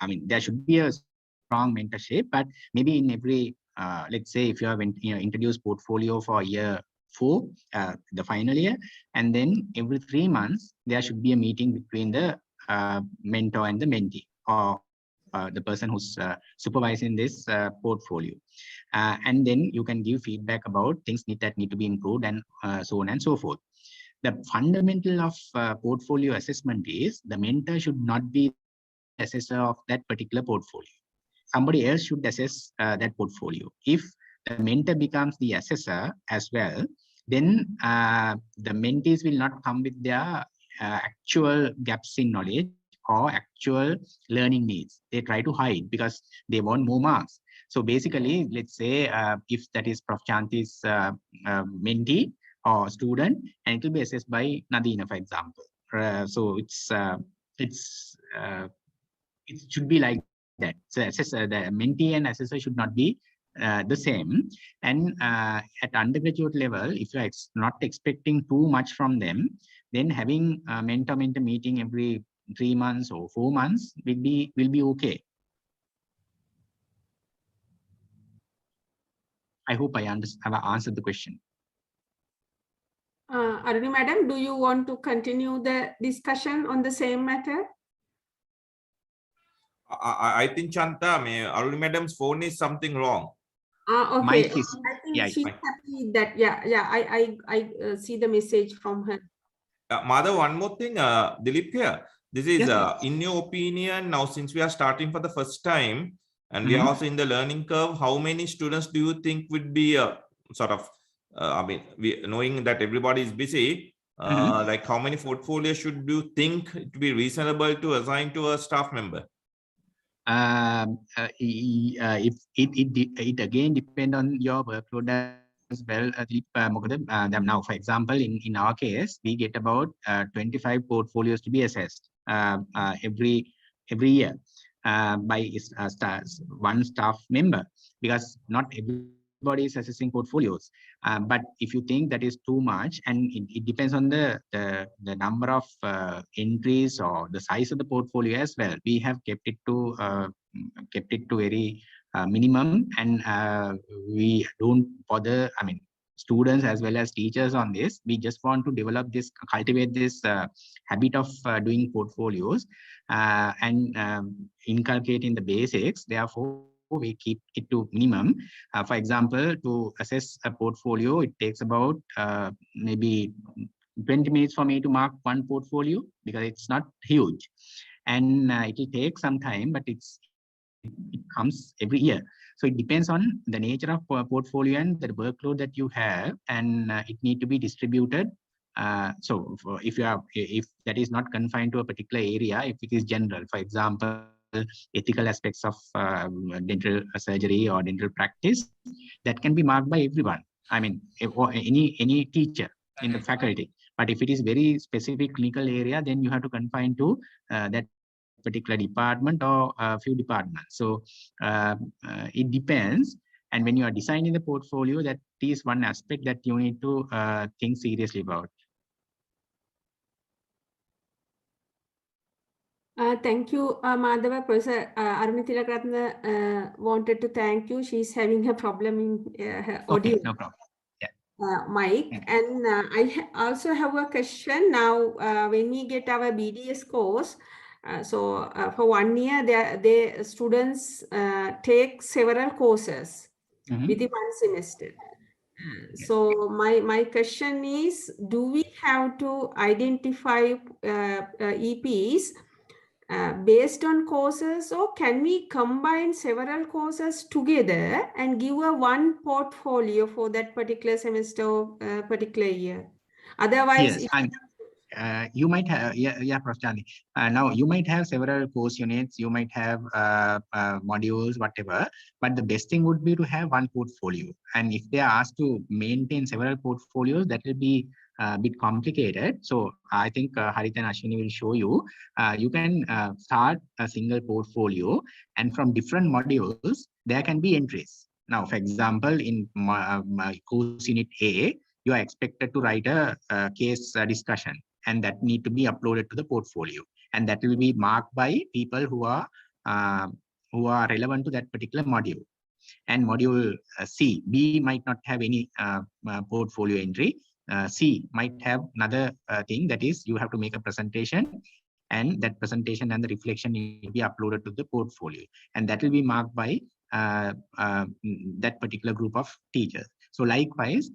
mean, there should be a strong mentorship, but maybe in every, let's say if you have introduced portfolio for year 4, the final year, and then every 3 months, there should be a meeting between the mentor and the mentee, or the person who's supervising this portfolio. And then you can give feedback about things that need to be improved, and so on and so forth. The fundamental of portfolio assessment is the mentor should not be the assessor of that particular portfolio. Somebody else should assess that portfolio. If the mentor becomes the assessor as well, then the mentees will not come with their actual gaps in knowledge or actual learning needs. They try to hide because they want more marks. So basically, let's say if that is Prof. Chanti's mentee or student, and it will be assessed by Nadina, for example. So it should be like that. So assessor, the mentee and assessor should not be the same. And at undergraduate level, if you are not expecting too much from them, then having a mentor-mentor meeting every 3 months or 4 months will be okay. I hope I have answered the question. Aruni Madam, do you want to continue the discussion on the same matter? I think Chanta, Aruni Madam's phone is something wrong. Okay. Mic is, I think yeah, she's happy that, I see the message from her. Mother, one more thing, Dilip here. This is, yes, in your opinion, now since we are starting for the first time, and we are also in the learning curve, how many students do you think would be sort of, knowing that everybody is busy, like how many portfolios should you think it would be reasonable to assign to a staff member? If it again depend on your workload as well. Now, for example, in our case, we get about 25 portfolios to be assessed every year by one staff member, because not everybody is assessing portfolios. But if you think that is too much, and it depends on the number of entries or the size of the portfolio as well, we have kept it to very minimum, and we don't bother, students as well as teachers on this. We just want to cultivate this habit of doing portfolios and inculcating the basics. Therefore, we keep it to minimum. For example, to assess a portfolio, it takes about maybe 20 minutes for me to mark one portfolio, because it's not huge, and it will take some time, but it comes every year. So it depends on the nature of portfolio and the workload that you have, and it need to be distributed. So if that is not confined to a particular area, if it is general, for example, ethical aspects of dental surgery or dental practice, that can be marked by everyone. Or any teacher in the faculty. But if it is very specific clinical area, then you have to confine to that particular department or a few departments. So it depends. And when you are designing the portfolio, that is one aspect that you need to think seriously about. Thank you, Madhava. Professor Aruni Tilakaratne wanted to thank you. She's having a problem in her audio. Okay, no problem. Mic. And I also have a question now. When we get our BDS course, for 1 year, the students take several courses within one semester. So my question is, do we have to identify EPs based on courses, or can we combine several courses together and give one portfolio for that particular semester or particular year? Otherwise, yes, you might have, Prof. Chandi. Now you might have several course units, you might have modules, whatever, but the best thing would be to have one portfolio. And if they are asked to maintain several portfolios, that will be a bit complicated. So I think Harit and Ashwini will show you. You can start a single portfolio, and from different modules, there can be entries. Now, for example, in my course unit A, you are expected to write a case discussion, and that need to be uploaded to the portfolio, and that will be marked by people who are relevant to that particular module. And module B might not have any portfolio entry. C might have another thing, that is you have to make a presentation, and that presentation and the reflection need to be uploaded to the portfolio, and that will be marked by that particular group of teachers. So likewise,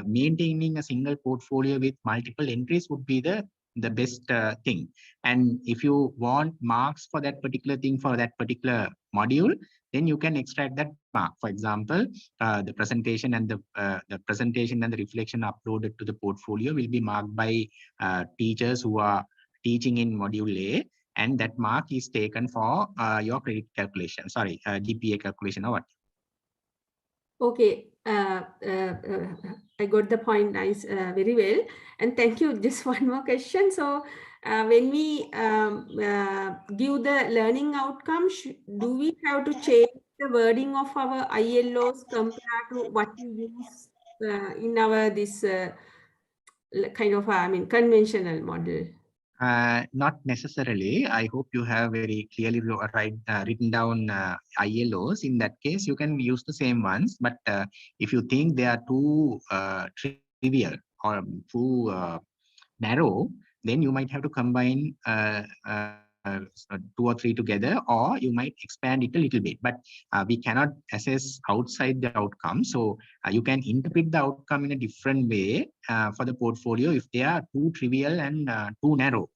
maintaining a single portfolio with multiple entries would be the the best thing. And if you want marks for that particular thing, for that particular module, then you can extract that mark. For example, the presentation and the reflection uploaded to the portfolio will be marked by teachers who are teaching in module A, and that mark is taken for your credit calculation, sorry, GPA calculation or what. Okay, I got the point. Nice, very well, and thank you. Just one more question. So, when we give the learning outcomes, do we have to change the wording of our ILOs compared to what we use in our this kind of conventional model? Not necessarily. I hope you have very clearly written down ILOs. In that case, you can use the same ones. But if you think they are too trivial or too narrow, then you might have to combine 2 or 3 together, or you might expand it a little bit. But we cannot assess outside the outcome. So you can interpret the outcome in a different way for the portfolio if they are too trivial and too narrow.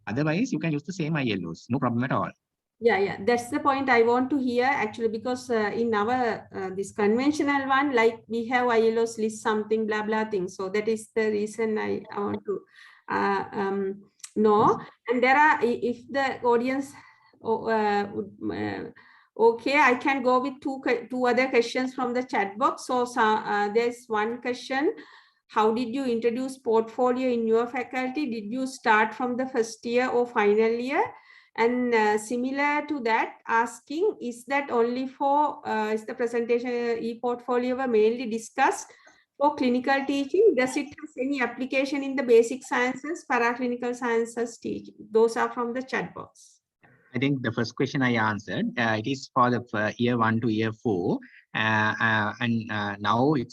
Otherwise, you can use the same ILOs, no problem at all. Yeah, that's the point I want to hear actually, because in our this conventional one, like we have ILOs list something blah blah thing. So that is the reason I want to know. And there are, if the audience okay, I can go with two other questions from the chat box. So there's one question: how did you introduce portfolio in your faculty? Did you start from the first year or final year? And similar to that, asking, is that only for, is the presentation e-portfolio were mainly discussed for clinical teaching? Does it have any application in the basic sciences, paraclinical sciences teaching? Those are from the chat box. I think the first question I answered, it is for the year 1 to year 4. And now it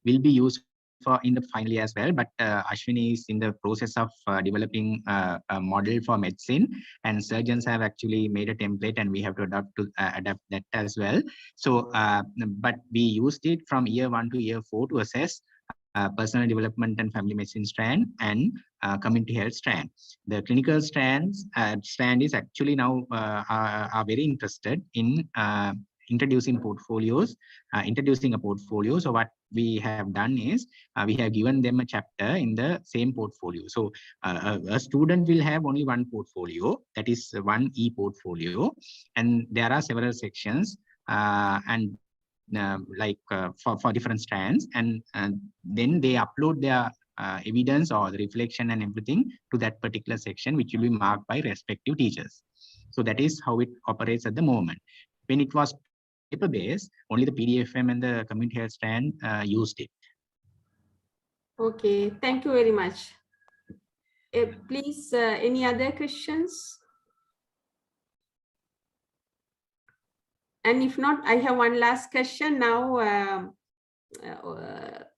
will be used for in the final year as well, but Ashwini is in the process of developing a model for medicine, and surgeons have actually made a template, and we have to adapt that as well. So, but we used it from year 1 to year 4 to assess personal development and family medicine strand and community health strand. The clinical strand is actually now are very interested in introducing portfolios, introducing a portfolio. So what we have done is we have given them a chapter in the same portfolio. So a student will have only one portfolio, that is one e-portfolio, and there are several sections and for different strands, and then they upload their evidence or the reflection and everything to that particular section, which will be marked by respective teachers. So that is how it operates at the moment. When it was paper-based, only the PDFM and the community health strand used it. Okay, thank you very much. Please, any other questions? And if not, I have one last question now.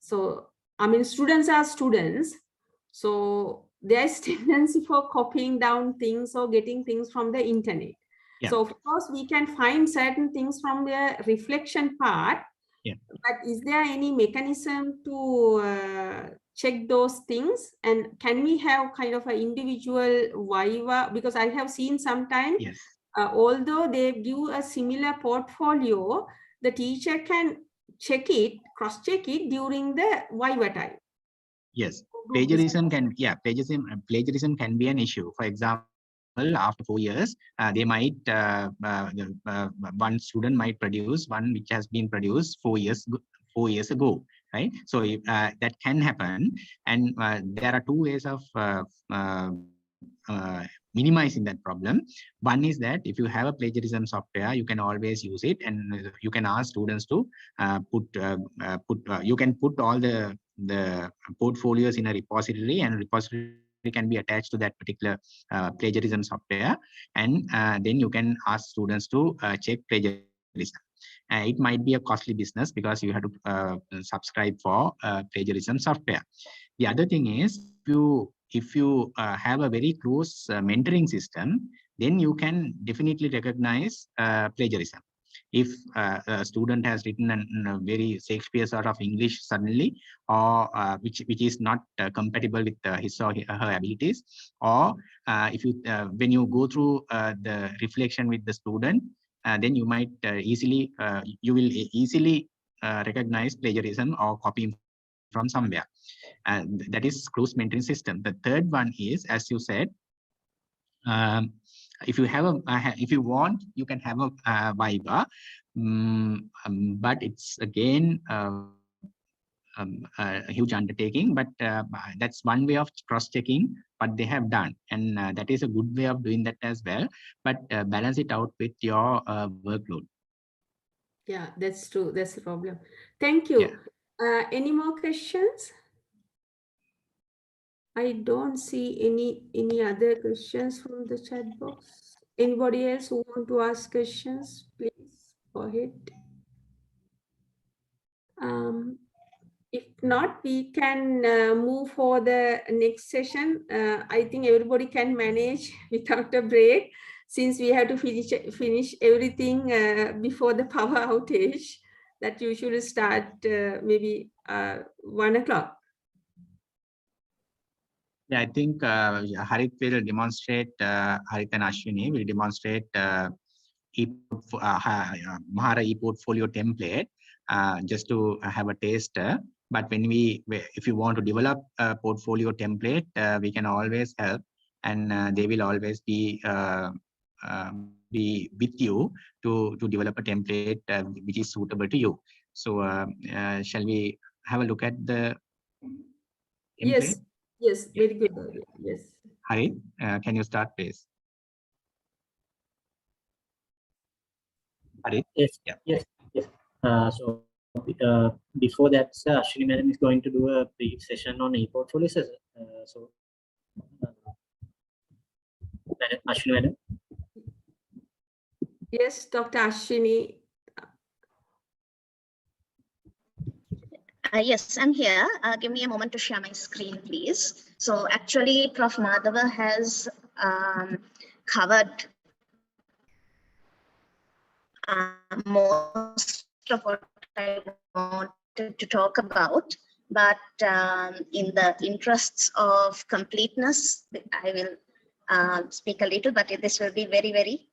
So, I mean, students are students. So there's tendency for copying down things or getting things from the internet. Yeah. So of course, we can find certain things from the reflection part. Yeah. But is there any mechanism to check those things? And can we have kind of an individual Viva? Because I have seen sometimes, yes. Although they give a similar portfolio, the teacher can check it, cross-check it during the Viva time. Yes, plagiarism can can be an issue. For example, after 4 years, they might one student might produce one which has been produced 4 years ago, right? So that can happen, and there are 2 ways of minimizing that problem. One is that if you have a plagiarism software, you can always use it, and you can ask students to you can put all the portfolios in a repository, and repository can be attached to that particular plagiarism software, and then you can ask students to check plagiarism. It might be a costly business because you have to subscribe for plagiarism software. The other thing is, if you have a very close mentoring system, then you can definitely recognize plagiarism. if a student has written a very Shakespeare sort of English suddenly, or which is not compatible with his or her abilities, or if you when you go through the reflection with the student, then you might you will easily recognize plagiarism or copying from somewhere. And that is closed mentoring system. The third one is, as you said, if you have if you want, you can have a Viva, but it's again a huge undertaking. But that's one way of cross-checking what they have done, and that is a good way of doing that as well. But balance it out with your workload. Yeah, that's true. That's the problem. Thank you. Yeah. Any more questions? I don't see any other questions from the chat box. Anybody else who want to ask questions, please go ahead. If not, we can move for the next session. I think everybody can manage without a break, since we have to finish everything before the power outage that usually start maybe 1 o'clock. Yeah, I think Harit will demonstrate, Harit and Ashwini will demonstrate Mahara e-portfolio template just to have a taster. But when if you want to develop a portfolio template, we can always help, and they will always be with you to develop a template which is suitable to you. So shall we have a look at the template? Yes, very good. Yes. Harit, can you start, please? Harit? Yes, Yeah. yes. So before that, Ashwini Madam is going to do a brief session on e-portfolio. Ashwini Madam. Yes, Dr. Ashwini. Yes, I'm here. Give me a moment to share my screen, please. So actually, Prof. Madhava has covered most of what I wanted to talk about. But in the interests of completeness, I will speak a little, but this will be very, very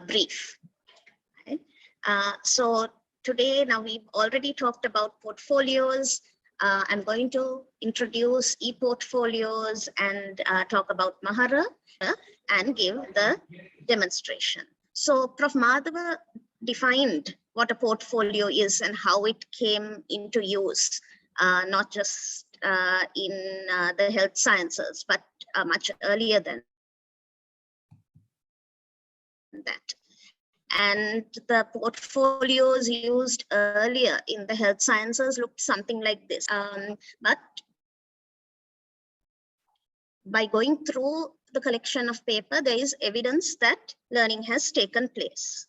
brief. Okay? So today, now we've already talked about portfolios. I'm going to introduce e-portfolios and talk about Mahara and give the demonstration. So Prof. Madhava defined what a portfolio is and how it came into use, not just in the health sciences, but much earlier than that. And the portfolios used earlier in the health sciences looked something like this. But by going through the collection of paper, there is evidence that learning has taken place.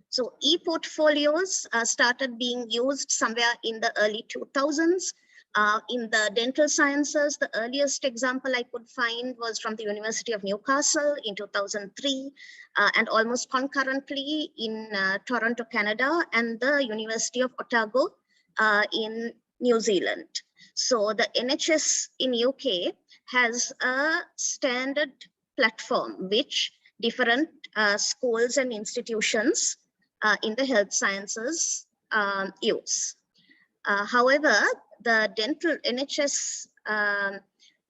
So e-portfolios started being used somewhere in the early 2000s. In the dental sciences, the earliest example I could find was from the University of Newcastle in 2003, and almost concurrently in Toronto, Canada, and the University of Otago in New Zealand. So the NHS in UK has a standard platform which different schools and institutions in the health sciences use. However, the dental NHS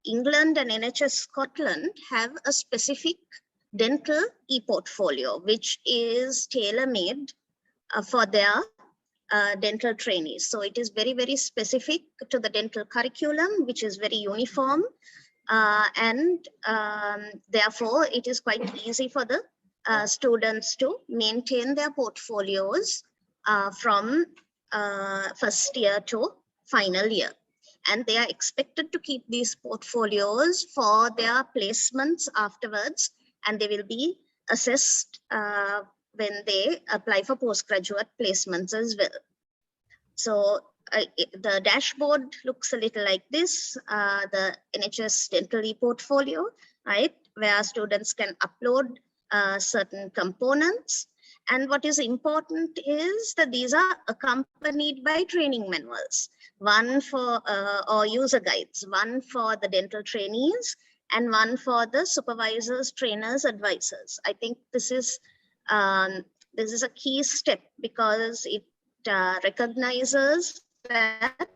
England and NHS Scotland have a specific dental e-portfolio, which is tailor-made for their dental trainees. So it is very, very specific to the dental curriculum, which is very uniform. And therefore, it is quite easy for the students to maintain their portfolios from first year to final year. And they are expected to keep these portfolios for their placements afterwards, and they will be assessed when they apply for postgraduate placements as well. So the dashboard looks a little like this, the NHS dental e-portfolio, right, where students can upload certain components. And what is important is that these are accompanied by training manuals, one for or user guides, one for the dental trainees and one for the supervisors, trainers, advisors. I think this is a key step because it recognizes that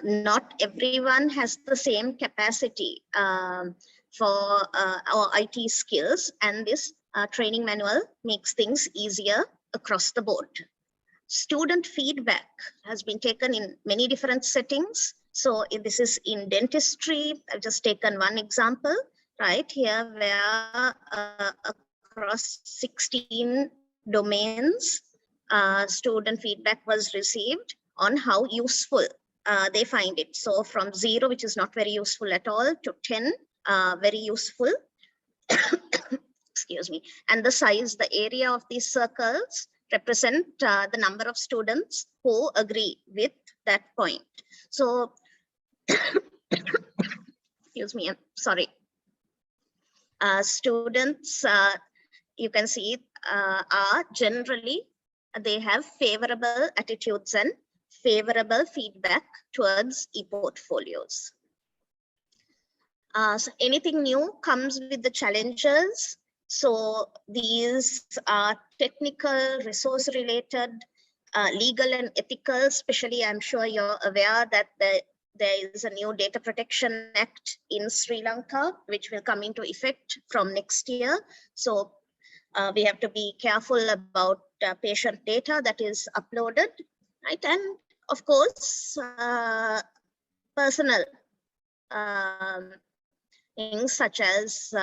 not everyone has the same capacity for our IT skills, and this training manual makes things easier across the board. Student feedback has been taken in many different settings. So if this is in dentistry, I've just taken one example right here where across 16 domains, student feedback was received on how useful they find it. So from 0, which is not very useful at all, to 10, very useful. Excuse me. And the size, the area of these circles represent the number of students who agree with that point. So, excuse me, I'm sorry. Students, you can see, are generally, they have favorable attitudes and favorable feedback towards e-portfolios. So anything new comes with the challenges. So these are technical, resource related, legal and ethical. Especially, I'm sure you're aware that there is a new Data Protection Act in Sri Lanka, which will come into effect from next year. So we have to be careful about patient data that is uploaded, right? And of course, personal things such as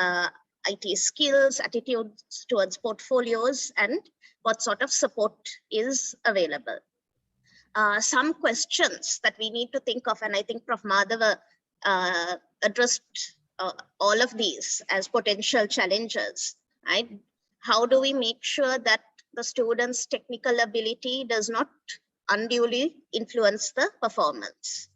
IT skills, attitudes towards portfolios, and what sort of support is available. Some questions that we need to think of, and I think Prof. Madhava addressed all of these as potential challenges, right? How do we make sure that the students' technical ability does not unduly influence the performance?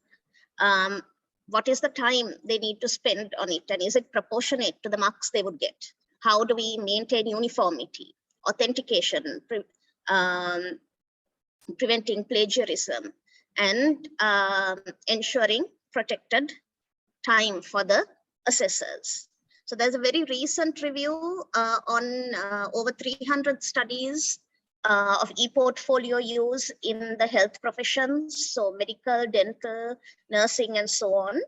What is the time they need to spend on it, and is it proportionate to the marks they would get? How do we maintain uniformity, authentication, preventing plagiarism, and ensuring protected time for the assessors? So there's a very recent review on over 300 studies of e-portfolio use in the health professions, so medical, dental, nursing, and so on.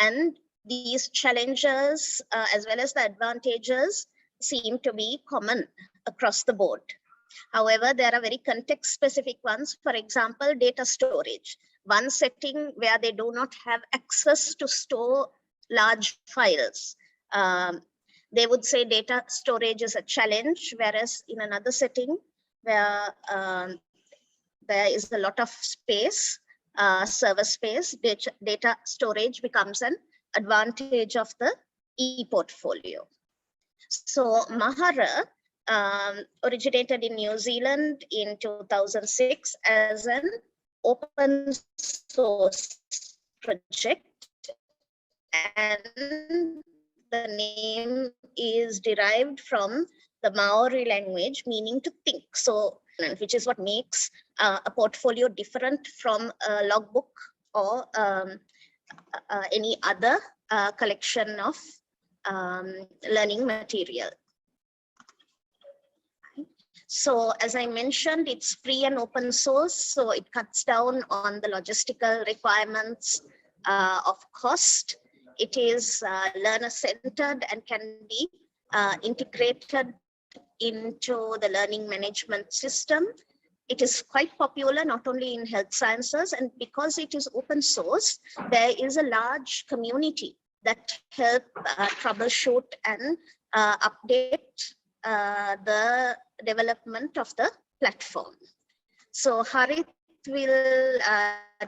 And these challenges, as well as the advantages, seem to be common across the board. However, there are very context-specific ones. For example, data storage. One setting where they do not have access to store large files. They would say data storage is a challenge, whereas in another setting where there is a lot of space, server space, data storage becomes an advantage of the e-portfolio. So Mahara originated in New Zealand in 2006 as an open source project, and the name is derived from the Maori language meaning to think. So, which is what makes a portfolio different from a logbook or any other collection of learning material. So as I mentioned, it's free and open source, so it cuts down on the logistical requirements of cost. It is learner-centered and can be integrated into the learning management system. It is quite popular not only in health sciences, and because it is open source, there is a large community that help troubleshoot and update the development of the platform. So Harit will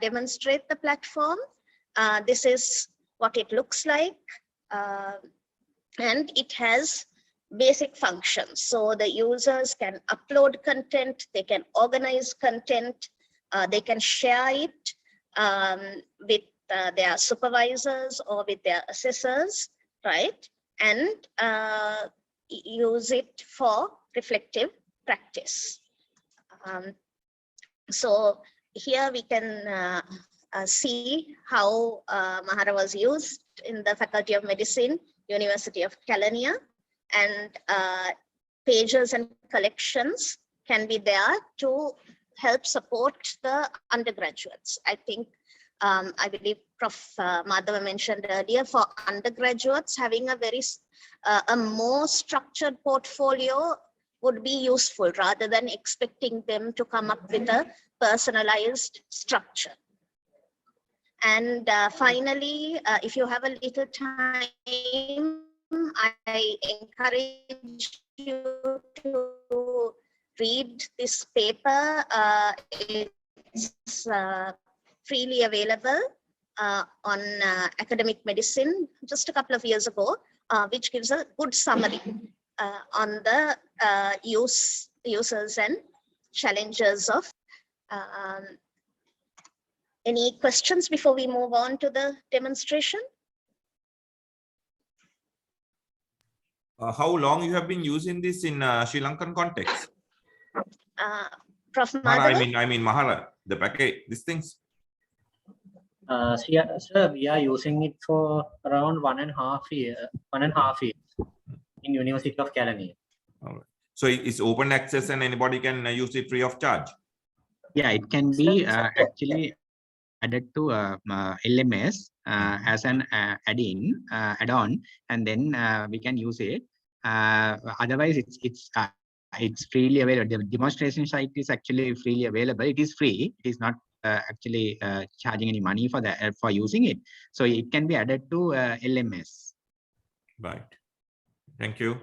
demonstrate the platform. This is what it looks like, and it has basic functions. So the users can upload content, they can organize content, they can share it with their supervisors or with their assessors, right? And use it for reflective practice. So here we can see how Mahara was used in the Faculty of Medicine, University of Kelaniya, and pages and collections can be there to help support the undergraduates. I think, I believe Prof. Madhava mentioned earlier, for undergraduates, having a more structured portfolio would be useful rather than expecting them to come up with a personalized structure. And finally, if you have a little time, I encourage you to read this paper. It's freely available on academic medicine just a couple of years ago, which gives a good summary on the uses and challenges of. Any questions before we move on to the demonstration? How long you have been using this in Sri Lankan context? Prof. Mahara, Madhava? I mean Mahara, the package, these things. Sir, we are using it for around 1.5 years in University of Kelaniya. All right. So it's open access and anybody can use it free of charge? Yeah, it can be actually added to LMS as an add-on, and then we can use it. Otherwise, it's freely available. The demonstration site is actually freely available. It is free. It is not actually charging any money for that for using it. So it can be added to LMS. Right. Thank you.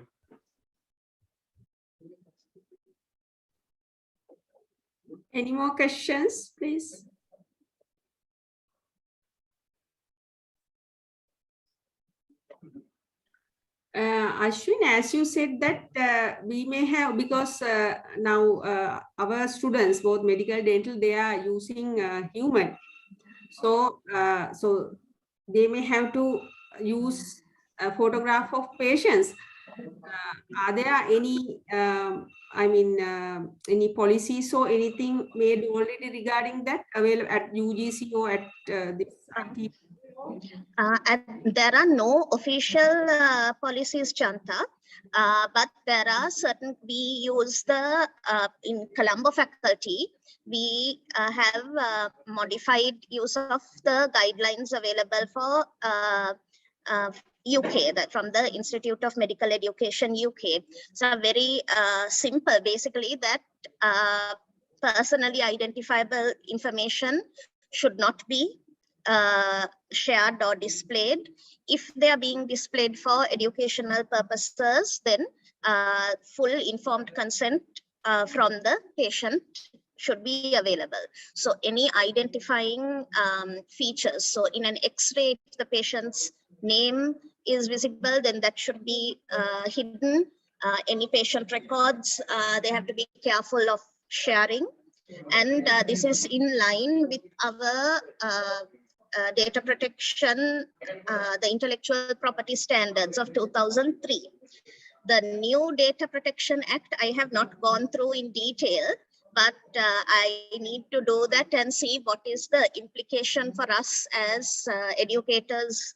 Any more questions, please? Ashwin, as you said that we may have, because now our students, both medical, dental, they are using human. So, so they may have to use a photograph of patients. Are there any, any policies or anything made already regarding that available at UGC or at this IT? There are no official policies, Chanta, but there are certain, we use the, in Colombo faculty, we have modified use of the guidelines available for UK, that from the Institute of Medical Education UK. So very simple, basically, that personally identifiable information should not be shared or displayed. If they are being displayed for educational purposes, then full informed consent from the patient should be available. So any identifying features, so in an X-ray, if the patient's name is visible, then that should be hidden. Any patient records, they have to be careful of sharing. And this is in line with our data protection, the intellectual property standards of 2003. The new Data Protection Act, I have not gone through in detail, but I need to do that and see what is the implication for us as educators,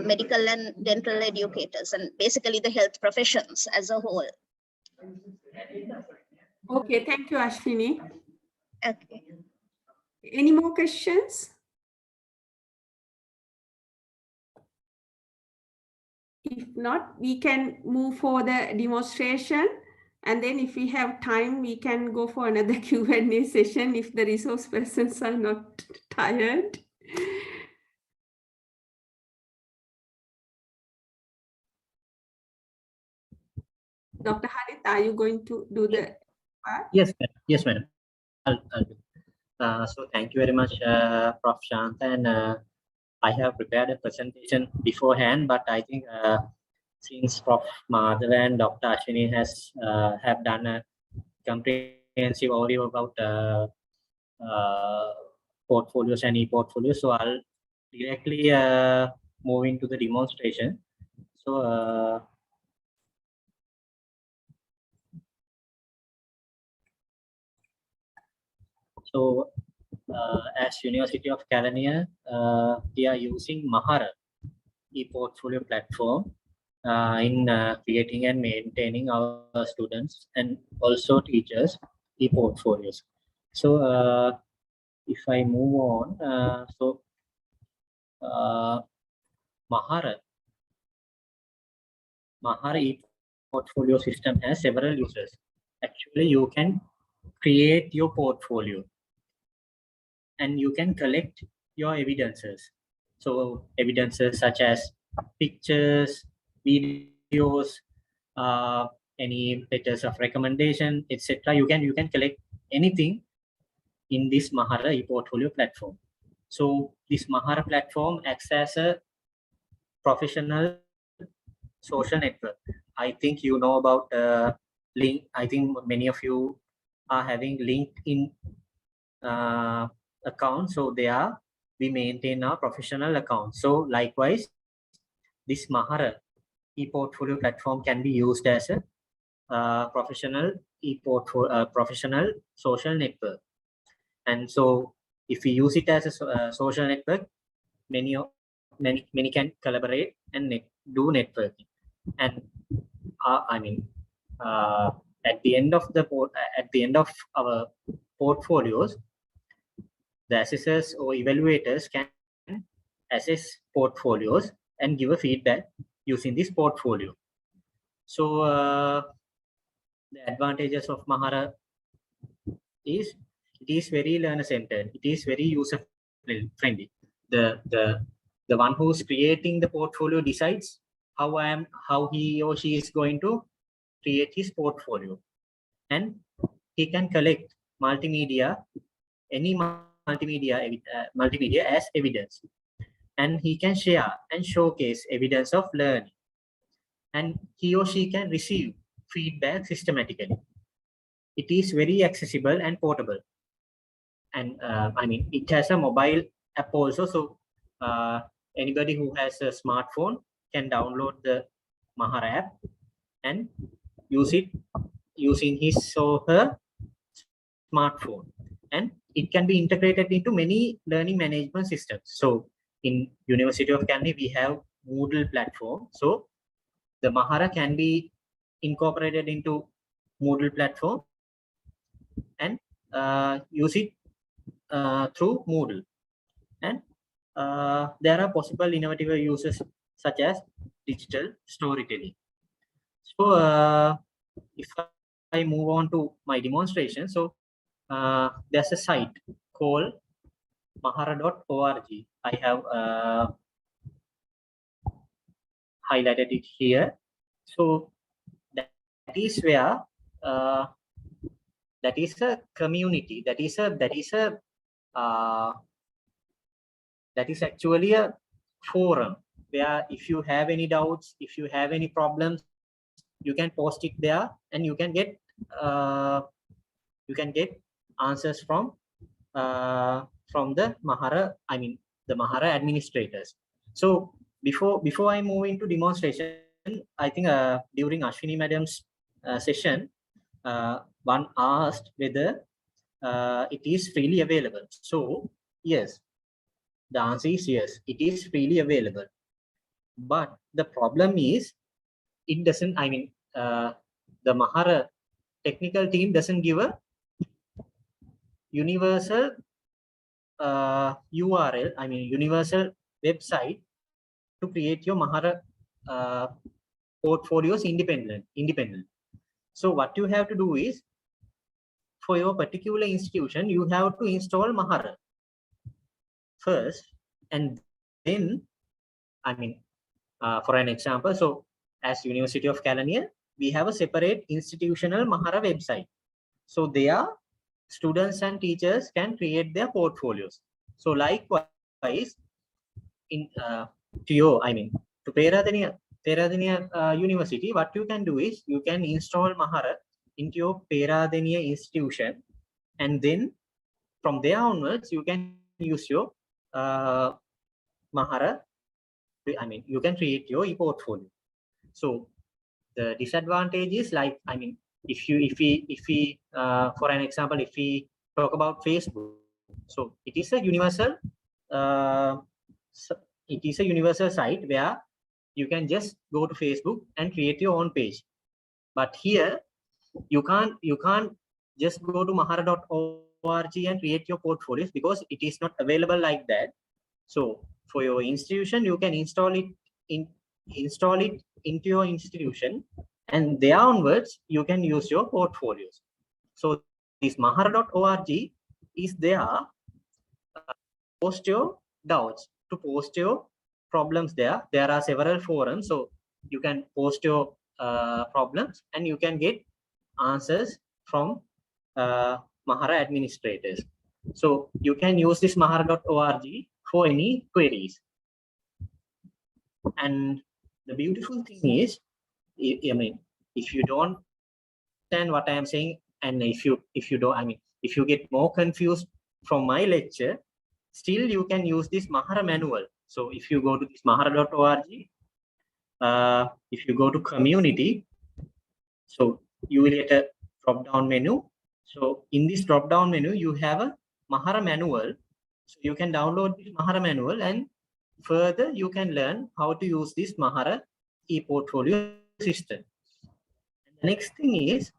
medical and dental educators, and basically the health professions as a whole. Okay, thank you, Ashwini. Okay. Any more questions? If not, we can move for the demonstration. And then if we have time, we can go for another Q&A session if the resource persons are not tired. Dr. Harit, are you going to do the part? Yes, yes, madam. I'll do. So thank you very much, Prof. Shanta, and I have prepared a presentation beforehand, but I think since Prof. Madhava and Dr. Ashwini have done a comprehensive overview about portfolios and e-portfolios, so I'll directly move into the demonstration. So So as University of California, we are using Mahara e-portfolio platform in creating and maintaining our students and also teachers e-portfolios. So if I move on, Mahara e-portfolio system has several users. Actually, you can create your portfolio and you can collect your evidences. So evidences such as pictures, videos, any letters of recommendation, etc. You can collect anything in this Mahara e-portfolio platform. So this Mahara platform acts as a professional social network. I think you know about link. I think many of you are having LinkedIn account. So we maintain our professional account. So likewise, this Mahara e-portfolio platform can be used as a professional professional social network. And so if we use it as a social network, many can collaborate and do networking. And at the end of our portfolios, the assessors or evaluators can assess portfolios and give a feedback using this portfolio. So the advantages of Mahara is it is very learner-centered. It is very user-friendly. The one who's creating the portfolio decides how he or she is going to create his portfolio, and he can collect any multimedia as evidence, and he can share and showcase evidence of learning, and he or she can receive feedback systematically. It is very accessible and portable, and it has a mobile app also. So anybody who has a smartphone can download the Mahara app and use it using his or her smartphone, and it can be integrated into many learning management systems. So in University of California, we have Moodle platform. So the Mahara can be incorporated into Moodle platform and use it through Moodle. And there are possible innovative uses such as digital storytelling. So if I move on to my demonstration, so there's a site called mahara.org. I have highlighted it here. So that is where that is a community. That is actually a forum where if you have any doubts, if you have any problems, you can post it there, and you can get answers from the Mahara, the Mahara administrators. So before I move into demonstration, I think during Ashwini Madam's session, one asked whether it is freely available. So yes, the answer is yes, it is freely available. But the problem is it doesn't, the Mahara technical team doesn't give a universal URL, universal website to create your Mahara portfolios independent. So what you have to do is, for your particular institution, you have to install Mahara first, and then, for an example, so as University of California, we have a separate institutional Mahara website. So there, students and teachers can create their portfolios. So likewise, to Peradeniya University, what you can do is you can install Mahara into your Peradeniya institution, and then from there onwards you can use your Mahara. You can create your e-portfolio. So the disadvantage is, like, if we for an example, if we talk about Facebook. So it is a universal site where you can just go to Facebook and create your own page. But here you can't just go to mahara.org and create your portfolios because it is not available like that. So for your institution, you can install it into your institution, and there onwards you can use your portfolios. So this mahara.org is there. Post your doubts, to post your problems there. There are several forums, so you can post your problems and you can get answers from Mahara administrators. So you can use this mahara.org for any queries. And the beautiful thing is, I mean, if you don't understand what I am saying, and if you don't, I mean, if you get more confused from my lecture, still you can use this Mahara manual. So if you go to this mahara.org, if you go to community, so you will get a drop down menu. So in this drop down menu, you have a Mahara manual. So you can download this Mahara manual, and further you can learn how to use this Mahara e-portfolio system. And the next thing is,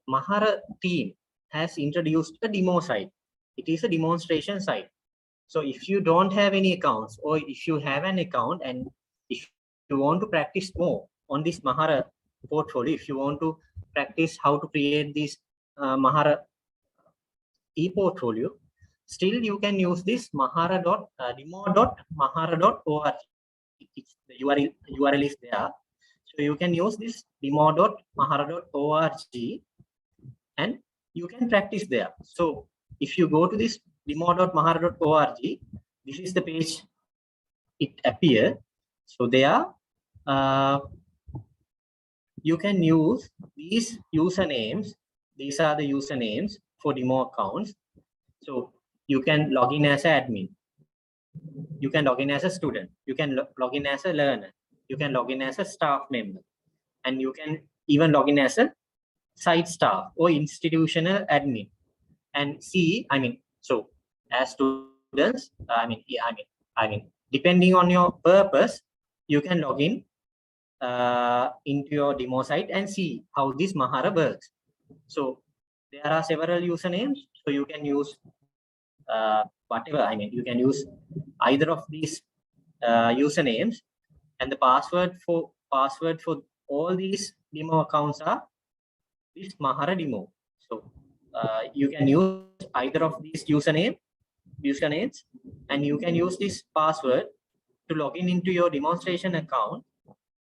Mahara team has introduced a demo site. It is a demonstration site. So if you don't have any accounts, or if you have an account and if you want to practice more on this Mahara portfolio, if you want to practice how to create this Mahara e-portfolio, still you can use this demo.mahara.org. The URL is there. So you can use this demo.mahara.org and you can practice there. So if you go to this demo.mahara.org, this is the page it appears. So there you can use these usernames. These are the usernames for demo accounts. So you can log in as an admin. You can log in as a student. You can log in as a learner. You can log in as a staff member. And you can even log in as a site staff or institutional admin. And see, I mean, so as students, depending on your purpose, you can log in into your demo site and see how this Mahara works. So there are several usernames, so you can use whatever. I mean, you can use either of these usernames, and the password for all these demo accounts are this Mahara demo. So you can use either of these usernames, and you can use this password to log in into your demonstration account,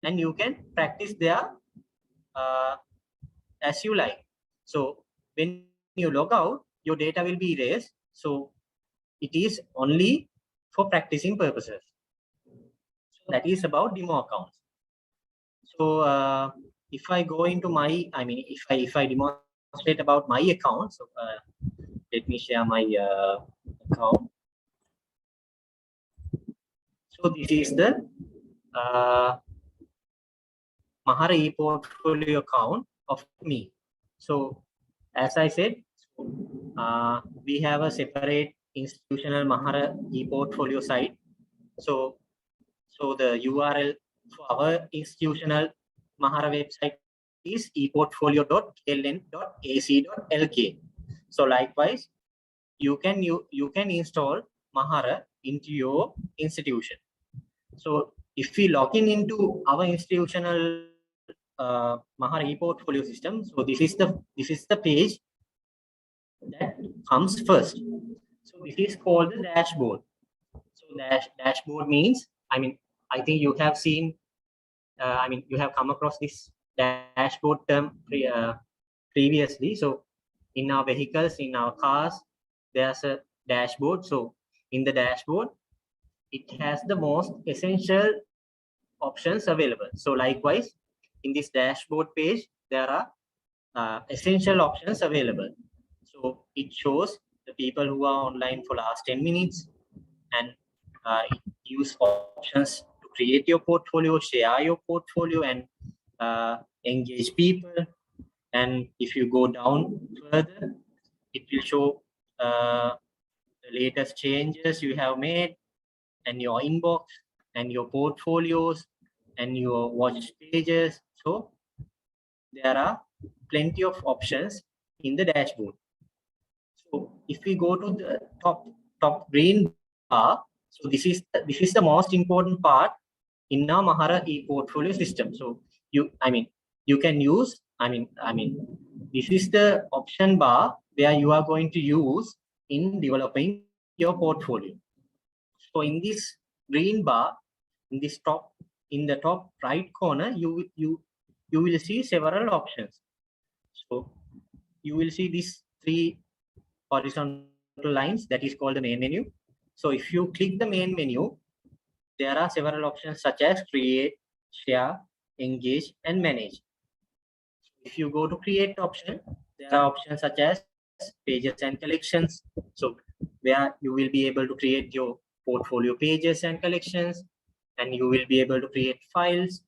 and you can practice there as you like. So when you log out, your data will be erased. So it is only for practicing purposes. So that is about demo accounts. So if I go into my, I mean, if I demonstrate about my account, so let me share my account. So this is the Mahara e-portfolio account of me. So as I said, we have a separate institutional Mahara e-portfolio site. So the URL for our institutional Mahara website is eportfolio.kln.ac.lk. So likewise, you can install Mahara into your institution. So if we log in into our institutional Mahara e-portfolio system, so this is the page that comes first. So this is called the dashboard. So dashboard means, I mean, I think you have seen, you have come across this dashboard term previously. So in our vehicles, in our cars, there's a dashboard. So in the dashboard, it has the most essential options available. So likewise, in this dashboard page, there are essential options available. So it shows the people who are online for last 10 minutes, and it gives options to create your portfolio, share your portfolio, and engage people. And if you go down further, it will show the latest changes you have made, and your inbox, and your portfolios, and your watch pages. So there are plenty of options in the dashboard. So if we go to the top green bar, so this is the most important part in our Mahara e-portfolio system. So you can use, this is the option bar where you are going to use in developing your portfolio. So in this green bar, in the top right corner, you will see several options. So you will see these 3 horizontal lines, that is called the main menu. So if you click the main menu, there are several options such as create, share, engage, and manage. If you go to create option, there are options such as pages and collections. So where you will be able to create your portfolio pages and collections, and you will be able to create files.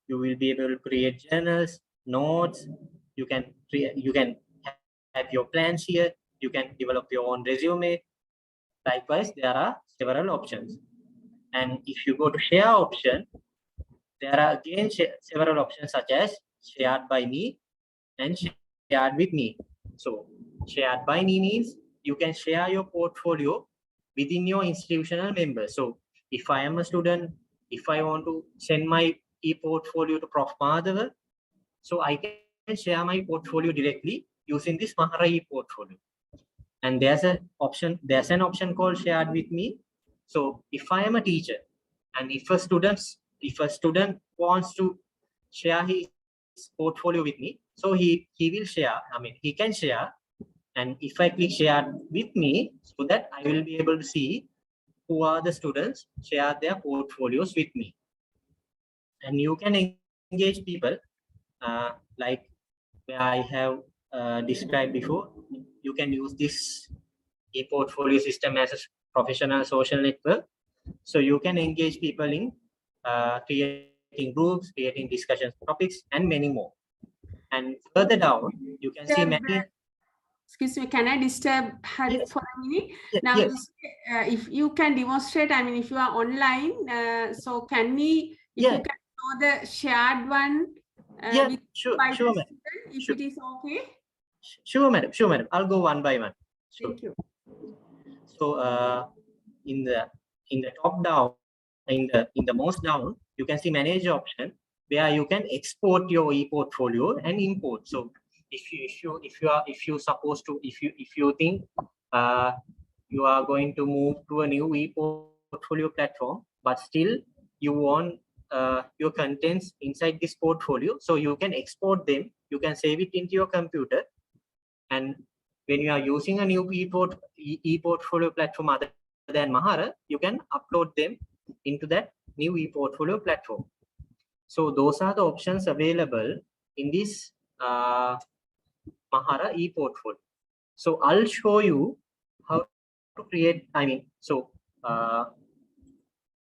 You will be able to create journals, notes. You can have your plans here. You can develop your own resume. Likewise, there are several options. And if you go to share option, there are again several options such as shared by me and shared with me. So shared by me means you can share your portfolio within your institutional members. So if I am a student, if I want to send my e-portfolio to Prof. Madhava, so I can share my portfolio directly using this Mahara e-portfolio. And there's an option called shared with me. So if I am a teacher, and if a student wants to share his portfolio with me, so he will share, he can share. And if I click share with me, so that I will be able to see who are the students share their portfolios with me. And you can engage people like where I have described before. You can use this e-portfolio system as a professional social network. So you can engage people in creating groups, creating discussion topics, and many more. And further down, you can see many. Excuse me, can I disturb Harith for a minute? Now, Yes. If you can demonstrate, if you are online, so can we, if you can show the shared one? Sure, madam. If it is okay. Sure, madam. I'll go one by one. Sure. Thank you. So in the top down, in the most down, you can see manage option where you can export your e-portfolio and import. So if you think you are going to move to a new e-portfolio platform, but still you want your contents inside this portfolio, so you can export them. You can save it into your computer, and when you are using a new e-portfolio platform other than Mahara, you can upload them into that new e-portfolio platform. So those are the options available in this Mahara e-portfolio. So I'll show you how to create,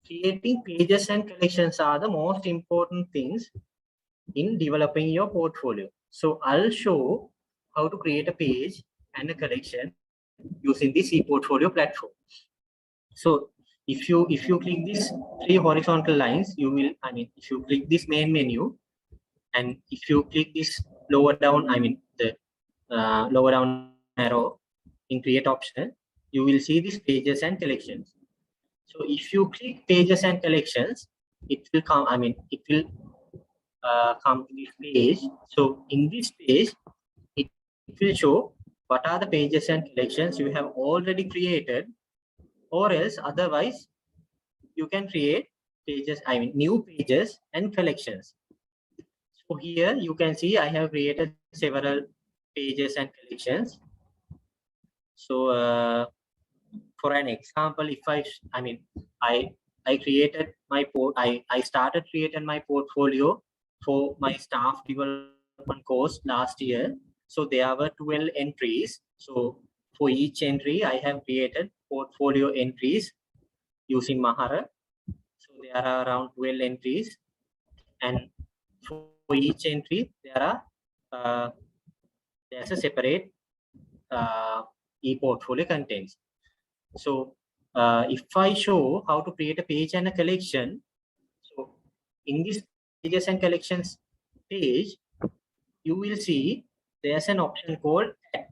creating pages and collections are the most important things in developing your portfolio. So I'll show how to create a page and a collection using this e-portfolio platform. So if you click these 3 horizontal lines, you will, if you click this main menu, and if you click this lower down, the lower down arrow in create option, you will see these pages and collections. So if you click pages and collections, it will come, it will come to this page. So in this page, it will show what are the pages and collections you have already created, or else otherwise you can create pages, new pages and collections. So here you can see I have created several pages and collections. So for an example, if I created my I started creating my portfolio for my staff development course last year. So there were 12 entries. So for each entry, I have created portfolio entries using Mahara. So there are around 12 entries, and for each entry there are there's a separate e-portfolio contains. So if I show how to create a page and a collection, so in this pages and collections page, you will see there's an option called add.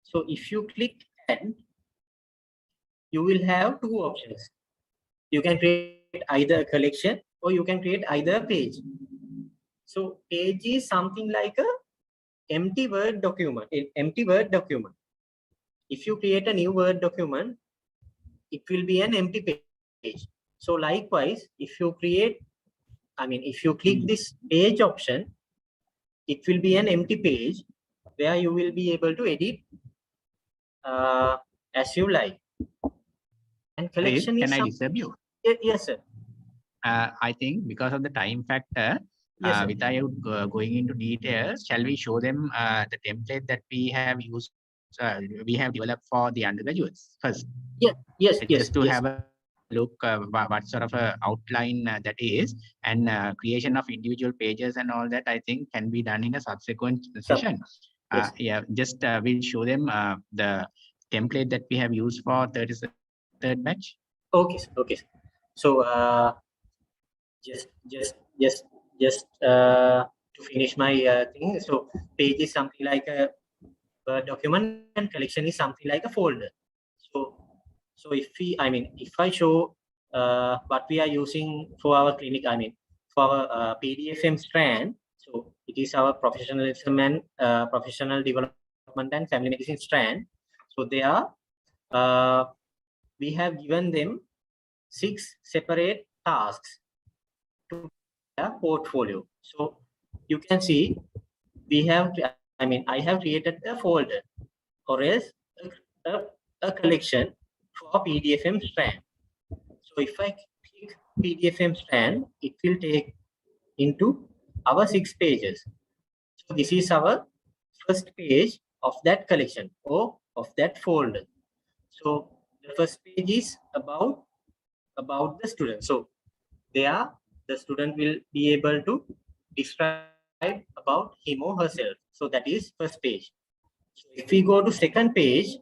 So if you click add, you will have two options. You can create either a collection or you can create either a page. So page is something like a empty Word document. If you create a new Word document, it will be an empty page. So likewise, if you create, if you click this page option, it will be an empty page where you will be able to edit as you like. And collection Can is I disturb you? Yes, sir. I think because of the time factor, Yes, without going into details, shall we show them the template that we have used, we have developed for the undergraduates first? Yeah, yes, Just to have a look what sort of a outline that is, and creation of individual pages and all that, I think can be done in a subsequent session. Yes. Yeah, just we'll show them the template that we have used for 33rd batch. Okay, okay. So just to finish my thing. So page is something like a Word document and collection is something like a folder. So if I show what we are using for our clinic, for our PDFM strand, so it is our professionalism and professional development and family medicine strand. So there we have given them 6 separate tasks to their portfolio. So you can see we have, I have created a folder or else a collection for PDFM strand. So if I click PDFM strand, it will take into our 6 pages. So this is our first page of that collection or of that folder. So the first page is about the student. So there the student will be able to describe about him or herself. So that is first page. So if we go to second page,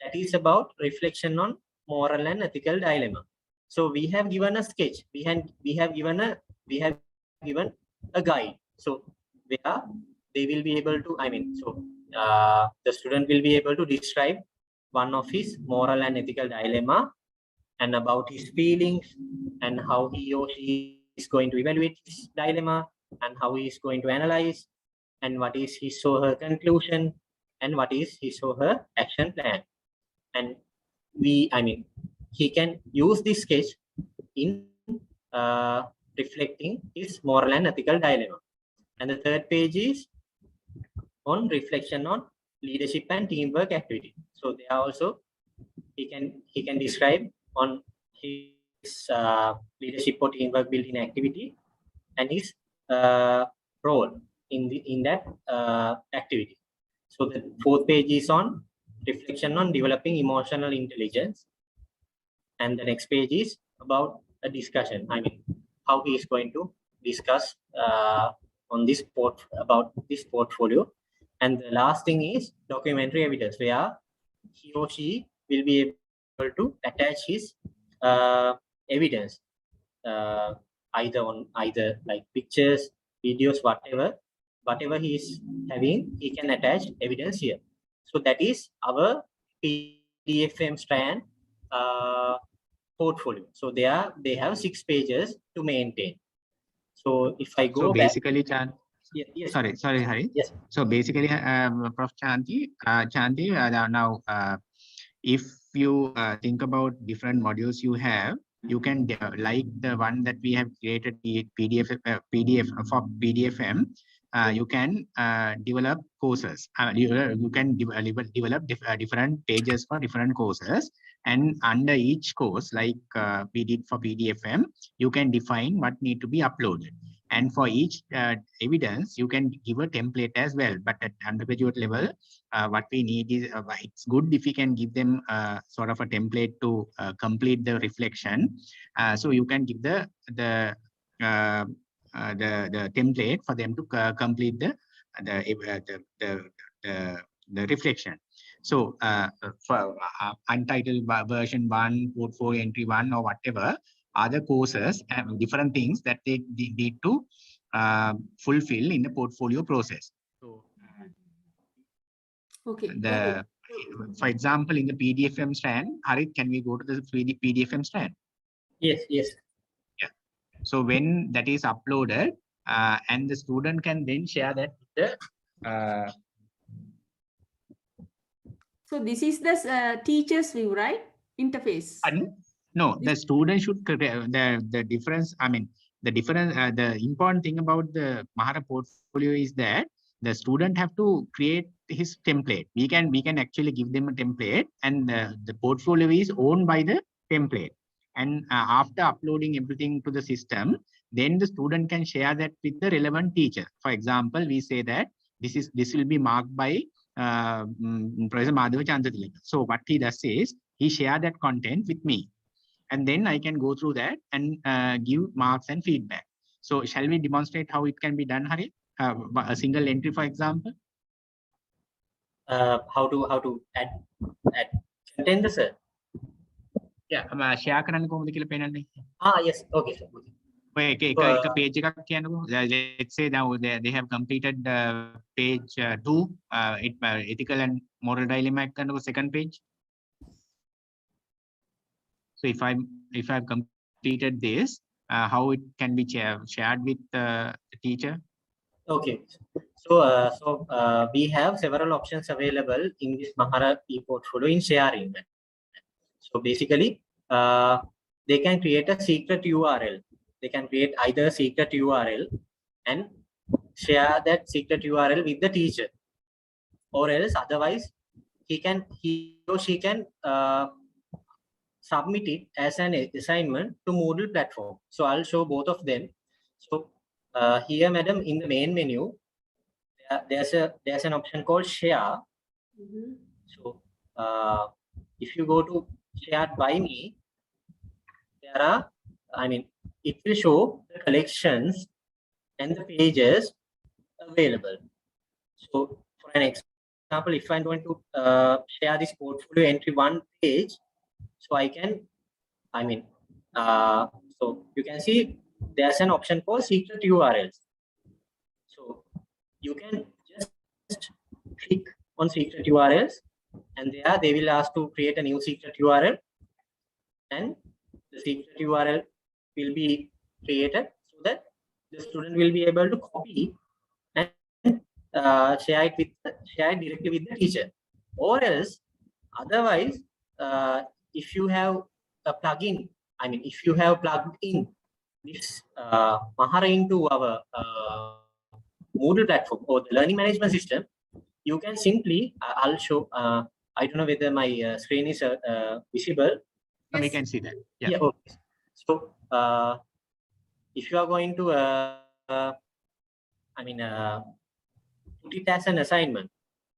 that is about reflection on moral and ethical dilemma. So we have given a sketch. We have given a guide. So where they will be able to, the student will be able to describe one of his moral and ethical dilemma and about his feelings and how he or she is going to evaluate his dilemma and how he is going to analyze and what is his or her conclusion and what is his or her action plan. And he can use this sketch in reflecting his moral and ethical dilemma. And the third page is on reflection on leadership and teamwork activity. So there also he can describe on his leadership or teamwork building activity and his role in that activity. So the fourth page is on reflection on developing emotional intelligence, and the next page is about a discussion. How he is going to discuss on this about this portfolio, and the last thing is documentary evidence, where he or she will be able to attach his evidence either like pictures, videos, whatever he is having, he can attach evidence here. So that is our PDFM strand portfolio. So they have 6 pages to maintain. So if I go basically, back, yes. Sorry, Hari. Yes. So basically, Prof. Chanti, now if you think about different modules you have, you can like the one that we have created PDF for PDFM. You can develop courses. You can develop different pages for different courses, and under each course, like we did for PDFM, you can define what need to be uploaded. And for each evidence, you can give a template as well. But at undergraduate level, what we need is, it's good if we can give them sort of a template to complete the reflection. So you can give the template for them to complete the the reflection. So for untitled version 1, portfolio entry 1, or whatever other courses and different things that they need to fulfill in the portfolio process. So Okay. for example, in the PDFM strand, Harit, can we go to the PDFM strand? Yes, yes. Yeah. So when that is uploaded, and the student can then share that with the So this is the teacher's view, right? Interface. no, the student should the difference. I mean, the difference. The important thing about the Mahara portfolio is that the student have to create his template. We can actually give them a template, and the portfolio is owned by the template. And after uploading everything to the system, then the student can share that with the relevant teacher. For example, we say that this will be marked by Professor Madhava Chandratilaka. So what he does is he share that content with me, and then I can go through that and give marks and feedback. So shall we demonstrate how it can be done, Hari? A single entry, for example. How to add content, sir? Yeah, share කරන්න කොහොමද කියලා පේනන්නේ. Yes, okay, sir. එක page එකක් කියන්නකෝ. Let's say now they have completed page 2, ethical and moral dilemma එකක් කරන්නකෝ, second page. So if I've completed this, how it can be shared with the teacher? Okay, so we have several options available in this Mahara e-portfolio in sharing. So basically, they can create a secret URL. They can create either a secret URL and share that secret URL with the teacher, or else otherwise he or she can submit it as an assignment to Moodle platform. So I'll show both of them. So here, madam, in the main menu, there's an option called share. So if you go to shared by me, there are, it will show the collections and the pages available. So for an example, if I'm going to share this portfolio entry 1 page, so I can, so you can see there's an option called secret URLs. So you can just click on secret URLs, and there they will ask to create a new secret URL, and the secret URL will be created so that the student will be able to copy and share it directly with the teacher. Or else, otherwise, if you have a plugin, if you have plugged in this Mahara into our Moodle platform or the learning management system, you can simply, I'll show, I don't know whether my screen is visible. Yes. We can see that. Yeah. Okay. So if you are going to, put it as an assignment,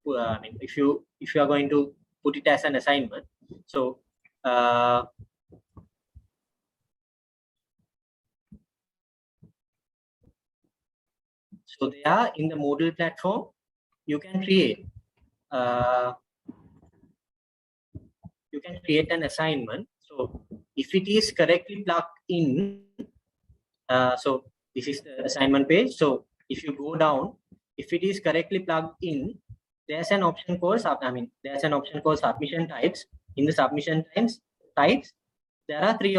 if you are going to put it as an assignment, so so there in the Moodle platform, you can create an assignment. So if it is correctly plugged in, so this is the assignment page. So if you go down, if it is correctly plugged in, there's an option called submission types. In the submission types, there are 3